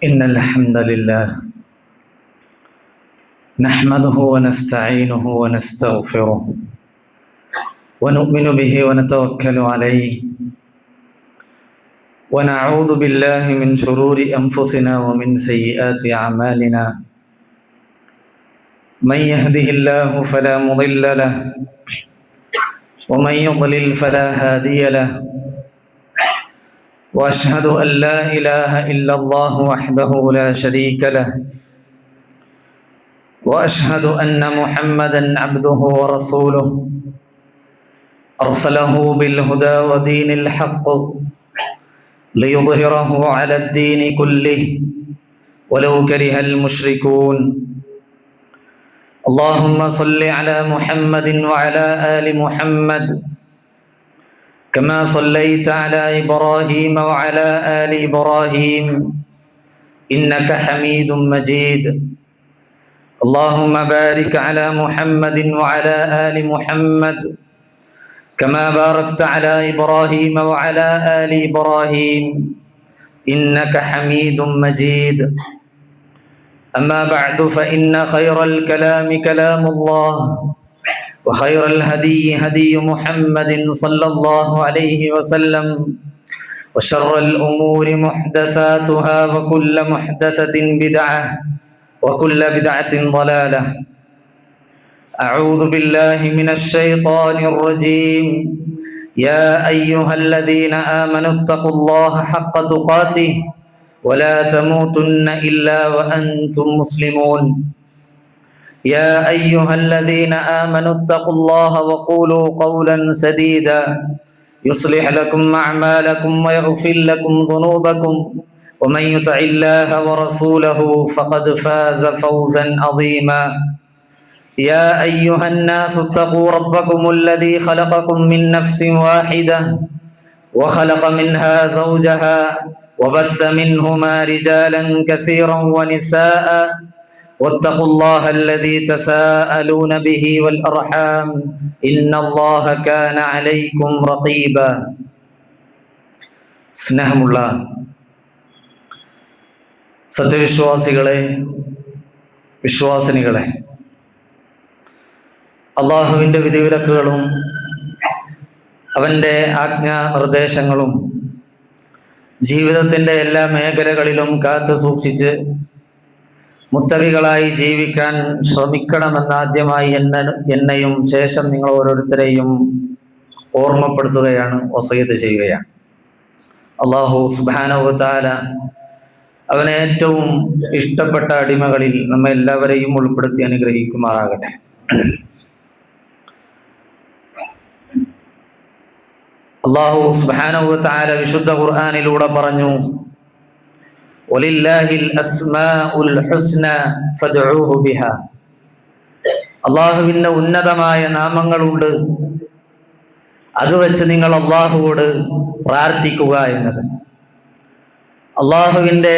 إن الحمد لله نحمده ونستعينه ونستغفره ونؤمن به ونتوكل عليه ونعوذ بالله من شرور أنفسنا ومن سيئات أعمالنا. من يهده الله فلا مضل له ومن يضلل فلا هادي له، وأشهد أن لا إله إلا الله وحده لا شريك له، وأشهد أن محمدا عبده ورسوله أرسله بالهدى ودين الحق ليظهره على الدين كله ولو كره المشركون. اللهم صل على محمد وعلى آل محمد كما صليت على إبراهيم وعلى آل إبراهيم إنك حميد مجيد. اللهم بارك على محمد وعلى آل محمد كما باركت على إبراهيم وعلى آل إبراهيم إنك حميد مجيد. أما بعد، فإن خير الكلام كلام الله، وخير الهدي هدي محمد صلى الله عليه وسلم، وشر الأمور محدثاتها، وكل محدثة بدعة، وكل بدعة ضلالة. أعوذ بالله من الشيطان الرجيم. يا أيها الذين آمنوا اتقوا الله حق تقاته ولا تموتن إلا وأنتم مسلمون. يا أيها الذين آمنوا اتقوا الله وقولوا قولا سديدا يصلح لكم أعمالكم ويغفر لكم ذنوبكم، ومن يطع الله ورسوله فقد فاز فوزا عظيما. يا أيها الناس اتقوا ربكم الذي خلقكم من نفس واحدة وخلق منها زوجها وبث منهما رجالا كثيرا ونساء، واتقوا الله الذي تساءلون به والأرحام إن الله كان عليكم رقيبا. സ്നേഹമുള്ള സത്യവിശ്വാസികളെ, വിശ്വാസിനികളെ, അള്ളാഹുവിൻ്റെ വിധിവിലക്കുകളും അവൻ്റെ ആജ്ഞാ നിർദ്ദേശങ്ങളും ജീവിതത്തിൻ്റെ എല്ലാ മേഖലകളിലും കാത്തു സൂക്ഷിച്ച് മുത്തഖികളായി ജീവിക്കാൻ ശ്രമിക്കണമെന്ന് ആദ്യമായി എന്നെയും ശേഷം നിങ്ങൾ ഓരോരുത്തരെയും ഓർമ്മപ്പെടുത്തുകയാണ്, വസിയത്ത് ചെയ്യുകയാണ്. അള്ളാഹു സുബ്ഹാനഹു വ തആല അവന് ഏറ്റവും ഇഷ്ടപ്പെട്ട അടിമകളിൽ നമ്മെ എല്ലാവരെയും ഉൾപ്പെടുത്തി അനുഗ്രഹിക്കുമാറാകട്ടെ. അള്ളാഹു സുബ്ഹാനഹു വ തആല വിശുദ്ധ ഖുർആനിലൂടെ പറഞ്ഞു, വലില്ലാഹിൽ അസ്മാഉൽ ഹുസ്ന ഫദ്ഉഹു ബിഹാ. അള്ളാഹുവിൻ്റെ ഉന്നതമായ നാമങ്ങളുണ്ട്, അത് വെച്ച് നിങ്ങൾ അള്ളാഹുവോട് പ്രാർത്ഥിക്കുക എന്നത്. അള്ളാഹുവിൻ്റെ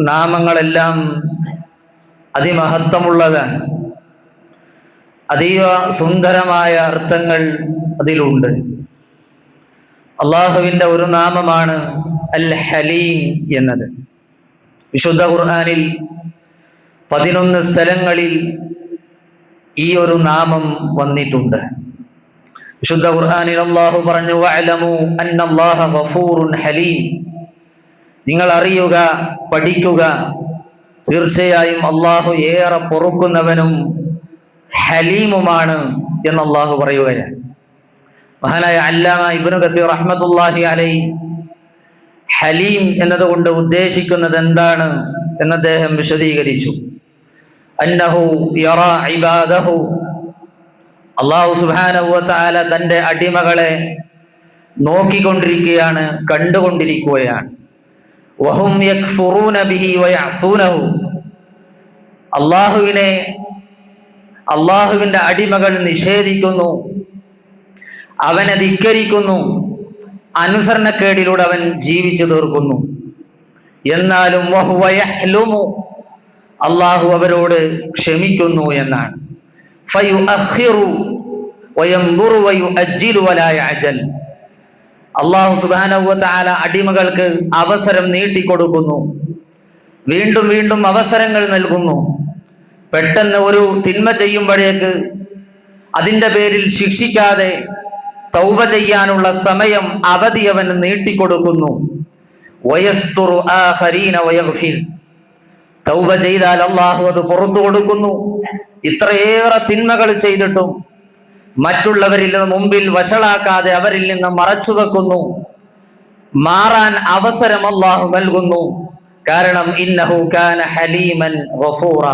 നാമങ്ങളെല്ലാം അതിമഹത്വമുള്ളതാണ്, അതീവ സുന്ദരമായ അർത്ഥങ്ങൾ അതിലുണ്ട്. അള്ളാഹുവിൻ്റെ ഒരു നാമമാണ് അൽ ഹലീം എന്നത്. വിശുദ്ധ ഖുർആനിൽ 11 സ്ഥലങ്ങളിൽ ഈ ഒരു നാമം വന്നിട്ടുണ്ട്. വിശുദ്ധ ഖുർആനിൽ അല്ലാഹു പറഞ്ഞു, വഅലമു അന്നല്ലാഹ ഗഫൂറുൻ ഹലീം. നിങ്ങൾ അറിയുക, പഠിക്കുക, തീർച്ചയായും അല്ലാഹു ഏറെ പൊറുക്കുന്നവനും ഹലീമുമാണ് എന്ന് അല്ലാഹു പറയുകയാണ്. മഹാനായ അല്ലാമ ഇബ്നു കസീർ റഹ്മത്തുള്ളാഹി അലൈഹി ഹലീം എന്നതുകൊണ്ട് ഉദ്ദേശിക്കുന്നത് എന്താണ് എന്ന് അദ്ദേഹം വിശദീകരിച്ചു. അന്നഹു യറാ ഇബാദഹു. അല്ലാഹു സുബ്ഹാനഹു വ തആല തൻ്റെ അടിമകളെ നോക്കിക്കൊണ്ടിരിക്കുകയാണ്, കണ്ടുകൊണ്ടിരിക്കുകയാണ്. വഹും യക്ഫുറൂന ബിഹി വയഅസൂനഹു. അല്ലാഹുവിൻ്റെ അടിമകൾ നിഷേധിക്കുന്നു, അവനെ ധിക്കരിക്കുന്നു, അനുസരണക്കേടിലൂടെ അവൻ ജീവിച്ചു തീർക്കുന്നു. എന്നാലും വഹുവ യഹ്ലുമു, അല്ലാഹു അവരോട് ക്ഷമിക്കുന്നു എന്നാണ്. ഫയുഅഖിറു വയൻദുറു വയുഅജ്ജിലു വലാ യഅജൽ. അല്ലാഹു സുബ്ഹാനഹു വ തആല അടിമകൾക്ക് അവസരം നീട്ടിക്കൊടുക്കുന്നു, വീണ്ടും വീണ്ടും അവസരങ്ങൾ നൽകുന്നു. പെട്ടെന്ന് ഒരു തിന്മ ചെയ്യുമ്പോഴേക്ക് അതിൻ്റെ പേരിൽ ശിക്ഷിക്കാതെ തൗബ ചെയ്യാനുള്ള സമയം, അവധി അവന് നീട്ടിക്കൊടുക്കുന്നു. വയസ്തുറു ആഖരീന വയഗ്ഫിർ, തൗബ ചെയ്താൽ അള്ളാഹു അത് പുറത്തു കൊടുക്കുന്നു. ഇത്രയേറെ തിന്മകൾ ചെയ്തിട്ടും മറ്റുള്ളവരിൽ മുമ്പിൽ വഷളാക്കാതെ അവരിൽ നിന്ന് മറച്ചു വെക്കുന്നു. മാറാൻ അവസരം അള്ളാഹു നൽകുന്നു. കാരണം ഇന്നഹു കാന ഹലീമൻ ഗഫൂറ,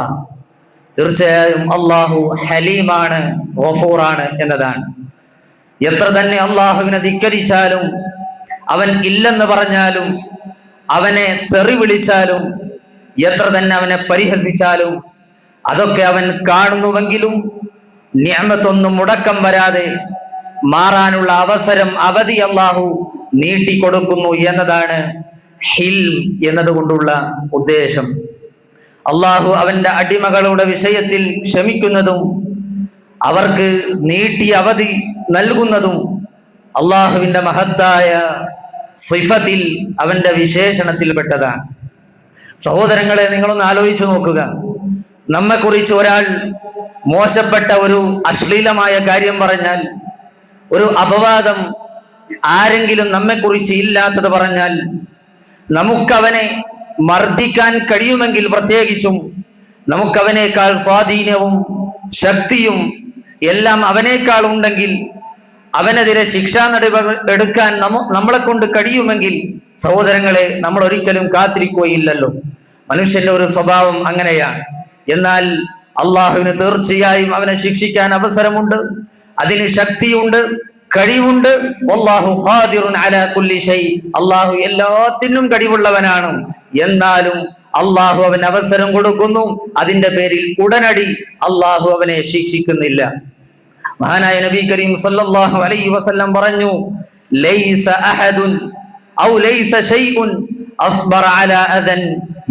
തീർച്ചയായും അള്ളാഹു ഹലീമാണ്, ഗഫൂറാണ് എന്നതാണ്. എത്ര തന്നെ അള്ളാഹുവിനെ ധിക്കരിച്ചാലും, അവൻ ഇല്ലെന്ന് പറഞ്ഞാലും, അവനെ തെറി വിളിച്ചാലും, എത്ര തന്നെ അവനെ പരിഹസിച്ചാലും അതൊക്കെ അവൻ കാണുന്നുവെങ്കിലും നിഅമത്തൊന്നും മുടക്കം വരാതെ മാറാനുള്ള അവസരം, അവധി അള്ളാഹു നീട്ടിക്കൊടുക്കുന്നു എന്നതാണ് ഹിൽം എന്നതുകൊണ്ടുള്ള ഉദ്ദേശം. അള്ളാഹു അവന്റെ അടിമകളുടെ വിഷയത്തിൽ ക്ഷമിക്കുന്നതും അവർക്ക് നീട്ടിയ അവധി നൽകുന്നതും അള്ളാഹുവിന്റെ മഹത്തായ സിഫത്തിൽ, അവന്റെ വിശേഷണത്തിൽപ്പെട്ടതാണ്. സഹോദരങ്ങളെ, നിങ്ങളൊന്ന് ആലോചിച്ചു നോക്കുക. നമ്മെക്കുറിച്ച് ഒരാൾ മോശപ്പെട്ട ഒരു അശ്ലീലമായ കാര്യം പറഞ്ഞാൽ, ഒരു അപവാദം ആരെങ്കിലും നമ്മെക്കുറിച്ച് ഇല്ലാത്തത് പറഞ്ഞാൽ, നമുക്കവനെ മർദ്ദിക്കാൻ കഴിയുമെങ്കിൽ പ്രത്യേകിച്ചും നമുക്കവനേക്കാൾ സ്വാധീനവും ശക്തിയും എല്ലാം അവനേക്കാൾ ഉണ്ടെങ്കിൽ, അവനെതിരെ ശിക്ഷാ നടപടി എടുക്കാൻ നമ്മളെ കൊണ്ട് കഴിയുമെങ്കിൽ, സഹോദരങ്ങളെ, നമ്മൾ ഒരിക്കലും കാത്തിരിക്കുകയില്ലല്ലോ. മനുഷ്യന്റെ ഒരു സ്വഭാവം അങ്ങനെയാണ്. എന്നാൽ അള്ളാഹുവിന് തീർച്ചയായും അവനെ ശിക്ഷിക്കാൻ അവസരമുണ്ട്, അതിന് ശക്തിയുണ്ട്, കഴിവുണ്ട്. വല്ലാഹു ഖാദിറുൻ അലാ കുല്ലി ഷൈ, അള്ളാഹു എല്ലാത്തിനും കഴിവുള്ളവനാണ്. എന്നാലും അള്ളാഹു അവന് അവസരം കൊടുക്കുന്നു. അതിന്റെ പേരിൽ ഉടനടി അള്ളാഹു അവനെ ശിക്ഷിക്കുന്നില്ല. മഹാനായ നബി കരീം സല്ലല്ലാഹു അലൈഹി വസല്ലം പറഞ്ഞു, ലൈസ അഹദുൻ ഔ ലൈസ ഷൈഉൻ അസ്ബറ അലാ അദൻ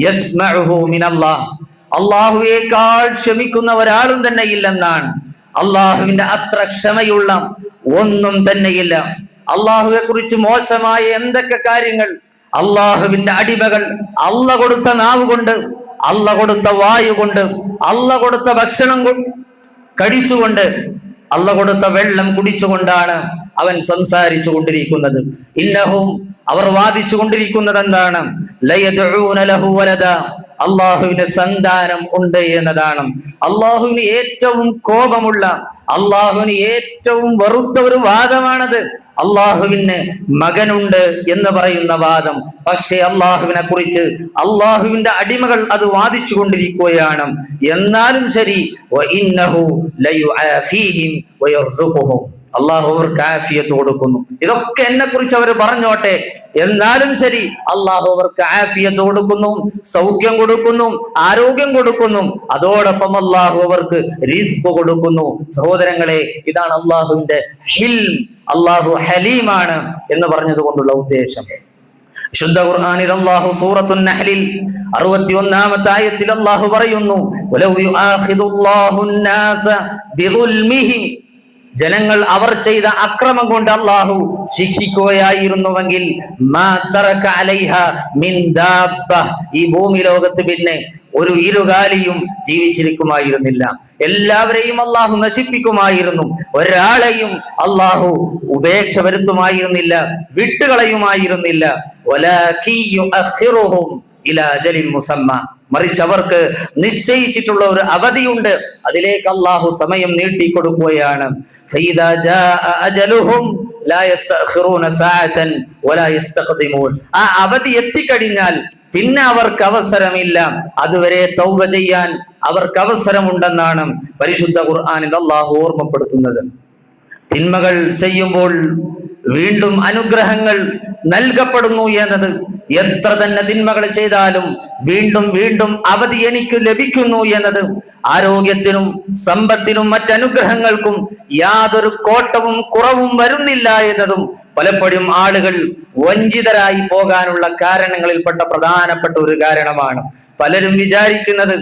യസ്മഉഹു മിനല്ലാഹ്, അള്ളാഹുവേക്കാൾ ക്ഷമിക്കുന്ന ഒരാളും തന്നെ ഇല്ലെന്നാണ്. അള്ളാഹുവിന്റെ അത്ര ക്ഷമയുള്ള ഒന്നും തന്നെയില്ല. അള്ളാഹുവെ കുറിച്ച് മോശമായ എന്തൊക്കെ കാര്യങ്ങൾ അള്ളാഹുവിന്റെ അടിമകൾ അള്ള കൊടുത്ത നാവ് കൊണ്ട്, അള്ള കൊടുത്ത വായു കൊണ്ട്, അള്ള കൊടുത്ത ഭക്ഷണം കഴിച്ചുകൊണ്ട്, അള്ള കൊടുത്ത വെള്ളം കുടിച്ചുകൊണ്ടാണ് അവൻ സംസാരിച്ചു കൊണ്ടിരിക്കുന്നത്. ഇന്നഹും, അവർ വാദിച്ചു കൊണ്ടിരിക്കുന്നത് എന്താണ്? ലയദ്ഊന ലഹു വലദ, അള്ളാഹുവിന് സന്താനം ഉണ്ട് എന്നതാണ്. അള്ളാഹുവിന് ഏറ്റവും കോപമുള്ള, അള്ളാഹുവിന് ഏറ്റവും വെറുത്ത ഒരു വാദമാണത്. അള്ളാഹുവിന് മകനുണ്ട് എന്ന് പറയുന്ന വാദം. പക്ഷേ അള്ളാഹുവിനെ കുറിച്ച് അള്ളാഹുവിന്റെ അടിമകൾ അത് വാദിച്ചു കൊണ്ടിരിക്കുകയാണ്. എന്നാലും ശരി, അള്ളാഹു അവർക്ക് ആഫിയത്ത് കൊടുക്കുന്നു. ഇതൊക്കെ എന്നെ കുറിച്ച് അവർ പറഞ്ഞോട്ടെ, എന്നാലും ശരി, അള്ളാഹു അവർക്ക് ആഫിയത്ത് കൊടുക്കുന്നു, സൗഖ്യം കൊടുക്കുന്നു, ആരോഗ്യം കൊടുക്കുന്നു. അതോടൊപ്പം അള്ളാഹു അവർക്ക് റിസ്ക് കൊടുക്കുന്നു. സഹോദരങ്ങളെ, ഇതാണ് അള്ളാഹുവിന്റെ ഹിൽം. അള്ളാഹു ഹലീമാണ് എന്ന് പറഞ്ഞത് കൊണ്ടുള്ള ഉദ്ദേശം. വിശുദ്ധ ഖുർആനിൽ അല്ലാഹു സൂറത്തുൻ നഹ്ലിൽ 61-ാമത്തെ ആയത്തിൽ അല്ലാഹു പറയുന്നു, വലൗ യുആഖിദുല്ലാഹു അൻ-നാസ ബിദുൽമിഹിം, ജനങ്ങൾ അവർ ചെയ്ത അക്രമം കൊണ്ട് അള്ളാഹു ശിക്ഷിക്കുകയായിരുന്നുവെങ്കിൽ, മാ തറക അലൈഹ മിൻ ദാബ്ബ, ഈ ഭൂമി ലോകത്ത് പിന്നെ ഒരു ഇരുകാലിയും ജീവിച്ചിരിക്കുമായിരുന്നില്ല. എല്ലാവരെയും അള്ളാഹു നശിപ്പിക്കുമായിരുന്നു. ഒരാളെയും അള്ളാഹു ഉപേക്ഷ വരുത്തുമായിരുന്നില്ല, വിട്ടുകളയുമായിരുന്നില്ല. വലാകി യുഅഖിറുഹും ഇലാ അജലിൻ മുസമ്മ, മറിച്ച് അവർക്ക് നിശ്ചയിച്ചിട്ടുള്ള ഒരു അവധിയുണ്ട്, അതിലേക്ക് അള്ളാഹു സമയം നീട്ടിക്കൊടുക്കുകയാണ്. ഫൈദാ ജാഅ അജലുഹും ലാ യസ്തഖിറൂന സഅതൻ വലാ യസ്തഖ്ദിമൂൻ, ആ അവധി എത്തിക്കഴിഞ്ഞാൽ പിന്നെ അവർക്ക് അവസരമില്ല. അതുവരെ തൗബ ചെയ്യാൻ അവർക്ക് അവസരമുണ്ടെന്നാണ് പരിശുദ്ധ ഖുർആനിൽ അള്ളാഹു ഓർമ്മപ്പെടുത്തുന്നത്. തിന്മകൾ ചെയ്യുമ്പോൾ വീണ്ടും അനുഗ്രഹങ്ങൾ നൽകപ്പെടുന്നു എന്നത്, എത്ര തന്നെ തിന്മകൾ ചെയ്താലും വീണ്ടും വീണ്ടും അവധി എനിക്ക് ലഭിക്കുന്നു എന്നത്, ആരോഗ്യത്തിനും സമ്പത്തിനും മറ്റനുഗ്രഹങ്ങൾക്കും യാതൊരു കോട്ടവും കുറവും വരുന്നില്ല എന്നതും പലപ്പോഴും ആളുകൾ വഞ്ചിതരായി പോകാനുള്ള കാരണങ്ങളിൽപ്പെട്ട പ്രധാനപ്പെട്ട ഒരു കാരണമാണ്. പലരും വിചാരിക്കുന്നത്,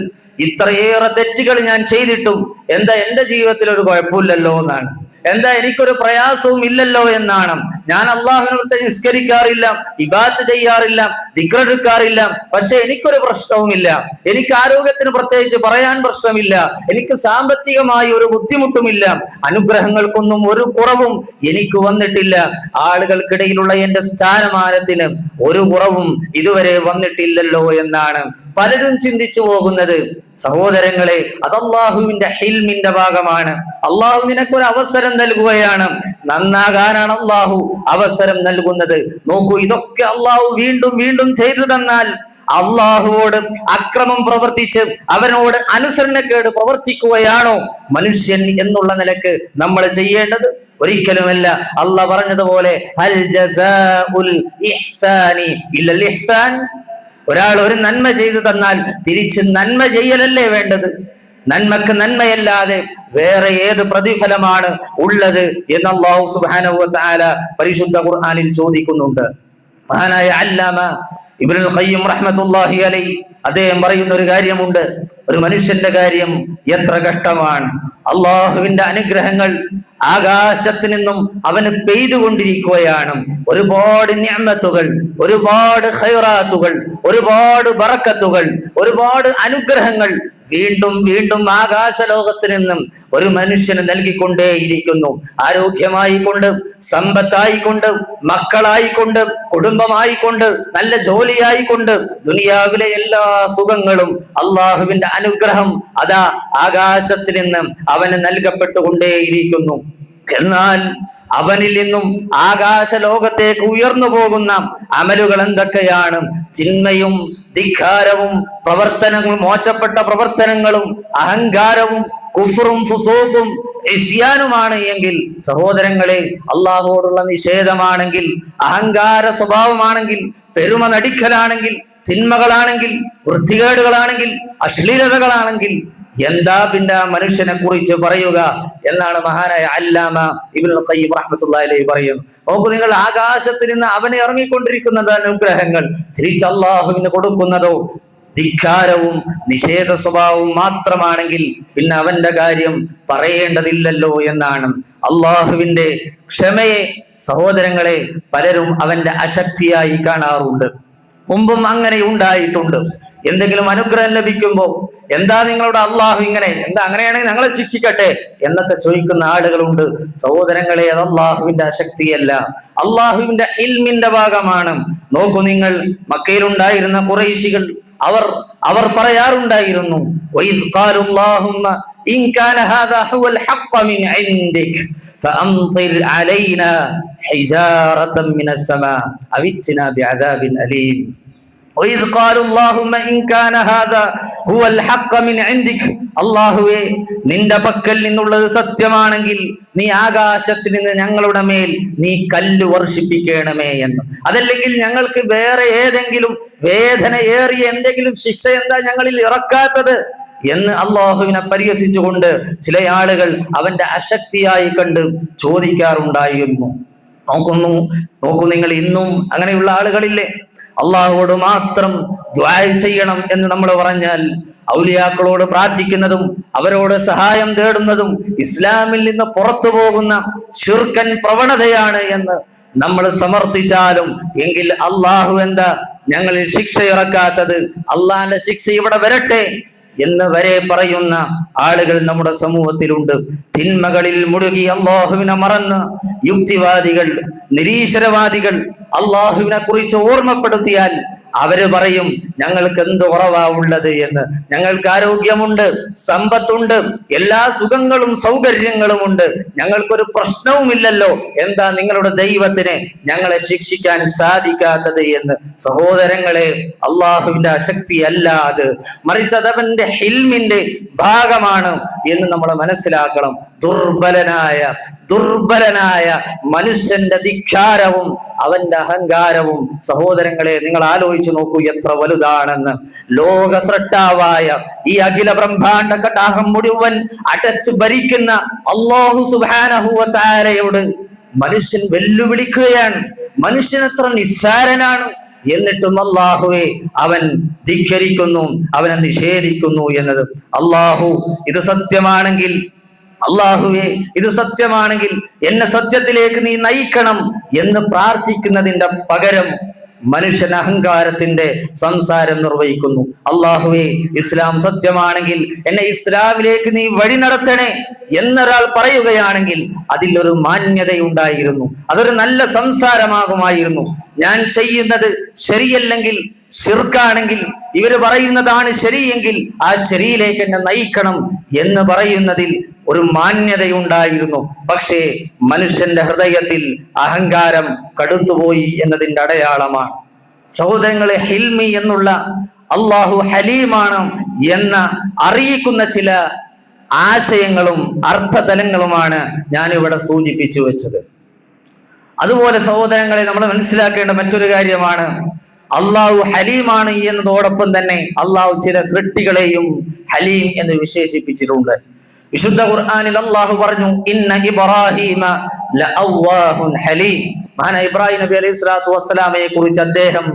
ഇത്രയേറെ തെറ്റുകൾ ഞാൻ ചെയ്തിട്ടും എന്താ എന്റെ ജീവിതത്തിൽ ഒരു കുഴപ്പമില്ലല്ലോ എന്നാണ്. എന്താ എനിക്കൊരു പ്രയാസവും ഇല്ലല്ലോ എന്നാണ്. ഞാൻ അള്ളാഹുവിനെ നിസ്കരിക്കാറില്ല, ഇബാദത്ത് ചെയ്യാറില്ല, ദിക്റെടുക്കാറില്ല, പക്ഷെ എനിക്കൊരു പ്രശ്നവുമില്ല, എനിക്ക് ആരോഗ്യത്തിന് പ്രത്യേകിച്ച് പറയാൻ പ്രശ്നമില്ല, എനിക്ക് സാമ്പത്തികമായി ഒരു ബുദ്ധിമുട്ടുമില്ല, അനുഗ്രഹങ്ങൾക്കൊന്നും ഒരു കുറവും എനിക്ക് വന്നിട്ടില്ല, ആളുകൾക്കിടയിലുള്ള എന്റെ സ്ഥാനമാനത്തിന് ഒരു കുറവും ഇതുവരെ വന്നിട്ടില്ലല്ലോ എന്നാണ് പലരും ചിന്തിച്ചു പോകുന്നത്. സഹോദരങ്ങളെ, അത് അള്ളാഹുവിന്റെ ഹിൽമിന്റെ ഭാഗമാണ്. അള്ളാഹു നിനക്കൊരു അവസരം നൽകുകയാണ്, നന്നാകാനാണ് അള്ളാഹു അവസരം നൽകുന്നത്. നോക്കൂ, ഇതൊക്കെ അള്ളാഹു വീണ്ടും വീണ്ടും ചെയ്തു തന്നാൽ അള്ളാഹുവോട് അക്രമം പ്രവർത്തിച്ച് അവനോട് അനുസരണക്കേട് പ്രവർത്തിക്കുകയാണോ മനുഷ്യൻ എന്നുള്ള നിലക്ക് നമ്മൾ ചെയ്യേണ്ടത്? ഒരിക്കലുമല്ല. അള്ളാഹ് പറഞ്ഞതുപോലെ ഹൽ ജസാഉൽ ഇഹ്സാനി ഇല്ലൽ ഇഹ്സാൻ. ഒരാൾ ഒരു നന്മ ചെയ്തു തന്നാൽ തിരിച്ച് നന്മ ചെയ്യലല്ലേ വേണ്ടത്? നന്മക്ക് നന്മയല്ലാതെ വേറെ ഏത് പ്രതിഫലമാണ് ഉള്ളത് എന്ന് അല്ലാഹു സുബ്ഹാനഹു വ തആല പരിശുദ്ധ ഖുർആനിൽ ചോദിക്കുന്നുണ്ട്. മഹാനായ അല്ലാമ ഇബ്നുൽ ഖയ്യിം റഹ്മത്തുള്ളാഹി അലൈഹി അദ്ദേഹം പറയുന്ന ഒരു കാര്യമുണ്ട്. ഒരു മനുഷ്യന്റെ കാര്യം എത്ര കഷ്ടമാണ്. അള്ളാഹുവിന്റെ അനുഗ്രഹങ്ങൾ ആകാശത്ത് നിന്നും അവന് പെയ്തുകൊണ്ടിരിക്കുകയാണ്. ഒരുപാട് നിഅമത്തുകൾ, ഒരുപാട് ഖൈറാത്തുകൾ, ഒരുപാട് ബറക്കത്തുകൾ, ഒരുപാട് അനുഗ്രഹങ്ങൾ വീണ്ടും വീണ്ടും ആകാശ ലോകത്ത് നിന്നും ഒരു മനുഷ്യന് നൽകിക്കൊണ്ടേയിരിക്കുന്നു. ആരോഗ്യമായിക്കൊണ്ട്, സമ്പത്തായിക്കൊണ്ട്, മക്കളായിക്കൊണ്ട്, കുടുംബമായിക്കൊണ്ട്, നല്ല ജോലിയായിക്കൊണ്ട്, ദുനിയാവിലെ എല്ലാ സുഖങ്ങളും അള്ളാഹുവിന്റെ അനുഗ്രഹം അതാ ആകാശത്ത് നിന്ന് അവന് നൽകപ്പെട്ടുകൊണ്ടേയിരിക്കുന്നു. എന്നാൽ അവനിൽ നിന്നും ആകാശ ലോകത്തേക്ക് ഉയർന്നു പോകുന്ന അമലുകൾ എന്തൊക്കെയാണ്? ചിന്മയും ധിക്കാരവും പ്രവർത്തനങ്ങളും, മോശപ്പെട്ട പ്രവർത്തനങ്ങളും, അഹങ്കാരവും, കുഫറും ഫുസൂഖും ഇസ്യാനുമാണ് എങ്കിൽ, സഹോദരങ്ങളെ, അള്ളാഹുവോടുള്ള നിഷേധമാണെങ്കിൽ, അഹങ്കാര സ്വഭാവമാണെങ്കിൽ, പെരുമ നടിക്കലാണെങ്കിൽ, തിന്മകളാണെങ്കിൽ, വൃത്തികേടുകളാണെങ്കിൽ, അശ്ലീലതകളാണെങ്കിൽ, എന്താ പിന്നെ മനുഷ്യനെ കുറിച്ച് പറയുക എന്നാണ് മഹാനായ അല്ലാമ ഇബ്നുൽ ഖയ്യിം റഹ്മത്തുള്ളാഹി അലൈഹി പറയുന്നത്. നോക്കൂ, നിങ്ങൾ ആകാശത്തിൽ നിന്ന് അവന് ഇറങ്ങിക്കൊണ്ടിരിക്കുന്നത് അനുഗ്രഹങ്ങൾ തിരിച്ച് അള്ളാഹുവിന് കൊടുക്കുന്നതോ ധിക്കാരവും നിഷേധ സ്വഭാവവും മാത്രമാണെങ്കിൽ പിന്നെ അവന്റെ കാര്യം പറയേണ്ടതില്ലല്ലോ എന്നാണ്. അള്ളാഹുവിന്റെ ക്ഷമയെ സഹോദരങ്ങളെ പലരും അവന്റെ അശക്തിയായി കാണാറുണ്ട്. മുമ്പും അങ്ങനെ ഉണ്ടായിട്ടുണ്ട്. എന്തെങ്കിലും അനുഗ്രഹം ലഭിക്കുമ്പോ എന്താ നിങ്ങളുടെ അള്ളാഹു ഇങ്ങനെ, എന്താ അങ്ങനെയാണെങ്കിൽ ഞങ്ങളെ ശിക്ഷിക്കട്ടെ എന്നൊക്കെ ചോദിക്കുന്ന ആളുകളുണ്ട്. സഹോദരങ്ങളെ, അത് അള്ളാഹുവിന്റെ അശക്തിയല്ല, അള്ളാഹുവിന്റെ ഇൽമിന്റെ ഭാഗമാണ്. നോക്കൂ, നിങ്ങൾ മക്കയിലുണ്ടായിരുന്ന ഖുറൈശികൾ അവർ പറയാറുണ്ടായിരുന്നു, വഇദ് ഖാലുല്ലാഹുമ്മ ഇൻ കാന ഹാദാ ഹുവൽ ഹഖ്ഖ മിൻ ഇൻദിക് ഫഅംതിർ അലൈനാ ഹിജാറതൻ മിനസ് സമാ അവ ഇത്നാ ബിഅദാബിൻ അലീം. വഇദ് ഖാലുല്ലാഹുമ്മ ഇൻ കാന ഹാദാ ഹുവൽ ഹഖ്ഖ മിൻ ഇൻദിക്, അല്ലാഹുവേ, നിന്റെ പക്കൽ നിന്നുള്ളത് സത്യമാണെങ്കിൽ നീ ആകാശത്തിൽ നിന്ന് ഞങ്ങളുടെ മേൽ നീ കല്ല് വർഷിപ്പിക്കണമേ എന്ന്. അതല്ലെങ്കിൽ ഞങ്ങൾക്ക് വേറെ ഏതെങ്കിലും വേദന ഏറിയ എന്തെങ്കിലും ശിക്ഷ എന്താ ഞങ്ങളിൽ ഇറക്കാത്തത് എന്ന് അള്ളാഹുവിനെ പരിഹസിച്ചുകൊണ്ട് ചില ആളുകൾ അവന്റെ അശക്തിയായി കണ്ട് ചോദിക്കാറുണ്ടായിരുന്നു. നോക്കൂ നിങ്ങൾ, ഇന്നും അങ്ങനെയുള്ള ആളുകളില്ലേ? അള്ളാഹുവോട് മാത്രം ദുആ ചെയ്യണം എന്ന് നമ്മൾ പറഞ്ഞാൽ ഔലിയാക്കളോട് പ്രാർത്ഥിക്കുന്നതും അവരോട് സഹായം തേടുന്നതും ഇസ്ലാമിൽ നിന്ന് പുറത്തു പോകുന്ന ശിർക്കൻ പ്രവണതയാണ് എന്ന് നമ്മൾ സമർത്ഥിച്ചാലും എങ്കിൽ അള്ളാഹു എന്താ ഞങ്ങളിൽ ശിക്ഷ ഇറക്കാത്തത്? അള്ളാഹിന്റെ ശിക്ഷ ഇവിടെ വരട്ടെ എന്ന് വരെ പറയുന്ന ആളുകൾ നമ്മുടെ സമൂഹത്തിലുണ്ട്. തിന്മകളിൽ മുഴുകി അള്ളാഹുവിനെ മറന്ന് യുക്തിവാദികൾ, നിരീശ്വരവാദികൾ അള്ളാഹുവിനെ കുറിച്ച് ഓർമ്മപ്പെടുത്തിയാൽ അവര് പറയും ഞങ്ങൾക്ക് എന്ത് കുറവാ ഉള്ളത് എന്ന്. ഞങ്ങൾക്ക് ആരോഗ്യമുണ്ട്, സമ്പത്തുണ്ട്, എല്ലാ സുഖങ്ങളും സൗകര്യങ്ങളും ഉണ്ട്, ഞങ്ങൾക്കൊരു പ്രശ്നവുമില്ലല്ലോ, എന്താ നിങ്ങളുടെ ദൈവത്തിന് ഞങ്ങളെ ശിക്ഷിക്കാൻ സാധിക്കാത്തത് എന്ന്. സഹോദരങ്ങളെ, അള്ളാഹുവിന്റെ അശക്തി അല്ല അത്, മറിച്ച് അതവന്റെ ഹിൽമിന്റെ ഭാഗമാണ് എന്ന് നമ്മൾ മനസ്സിലാക്കണം. ദുർബലനായ മനുഷ്യന്റെ ധിക്കാരവും അവന്റെ അഹങ്കാരവും സഹോദരങ്ങളെ നിങ്ങൾ ആലോചിച്ചു നോക്കൂ എത്ര വലുതാണെന്ന്. ലോക സൃഷ്ടാവായ ഈ അഖില ബ്രഹ്മാണ്ഡ കടാഹം മുഴുവൻ അടച്ചു ഭരിക്കുന്ന അല്ലാഹു സുബ്ഹാനഹു വ തആലയോട് മനുഷ്യൻ വെല്ലുവിളിക്കുകയാണ്. മനുഷ്യൻ എത്ര നിസ്സാരനാണ്, എന്നിട്ടും അല്ലാഹുവെ അവൻ ധിക്കരിക്കുന്നു, അവനെ നിഷേധിക്കുന്നു എന്നത്. അല്ലാഹു ഇത് സത്യമാണെങ്കിൽ അള്ളാഹുവേ, ഇത് സത്യമാണെങ്കിൽ എന്നെ സത്യത്തിലേക്ക് നീ നയിക്കണം എന്ന് പ്രാർത്ഥിക്കുന്നതിന്റെ പകരം മനുഷ്യൻ അഹങ്കാരത്തിന്റെ സംസാരം നിർവഹിക്കുന്നു. അള്ളാഹുവേ, ഇസ്ലാം സത്യമാണെങ്കിൽ എന്നെ ഇസ്ലാമിലേക്ക് നീ വഴി നടത്തണേ എന്നൊരാൾ പറയുകയാണെങ്കിൽ അതിലൊരു മാന്യതയുണ്ടായിരുന്നു, അതൊരു നല്ല സംസാരമാകുമായിരുന്നു. ഞാൻ ചെയ്യുന്നത് ശരിയല്ലെങ്കിൽ, ശിർക്കാണെങ്കിൽ, ഇവര് പറയുന്നതാണ് ശരിയെങ്കിൽ ആ ശരിയിലേക്ക് എന്നെ നയിക്കണം എന്ന് പറയുന്നതിൽ ഒരു മാന്യതയുണ്ടായിരുന്നു. പക്ഷേ മനുഷ്യന്റെ ഹൃദയത്തിൽ അഹങ്കാരം കടുത്തുപോയി എന്നതിന്റെ അടയാളമാണ്. സഹോദരങ്ങളെ, ഹിൽമി എന്നുള്ള അള്ളാഹു ഹലീമാണ് എന്ന അറിയിക്കുന്ന ചില ആശയങ്ങളും അർത്ഥതലങ്ങളുമാണ് ഞാനിവിടെ സൂചിപ്പിച്ചു വെച്ചത്. അതുപോലെ സഹോദരങ്ങളെ, നമ്മൾ മനസ്സിലാക്കേണ്ട മറ്റൊരു കാര്യമാണ്, അള്ളാഹു ഹലീമാണ് എന്നതോടൊപ്പം തന്നെ അള്ളാഹു ചില സൃഷ്ടികളെയും ഹലീം എന്ന് വിശേഷിപ്പിച്ചിട്ടുണ്ട്. വിശുദ്ധ ഖുർആനിൽ അള്ളാഹു പറഞ്ഞു, ഇന്ന ഇബ്രാഹീമ ലഅവ്വാഹുൻ ഹലീം. മഹാനായ ഇബ്രാഹിം നബി അലൈഹി സ്വലാത്തു വസ്സലാമയെ കുറിച്ച് അദ്ദേഹം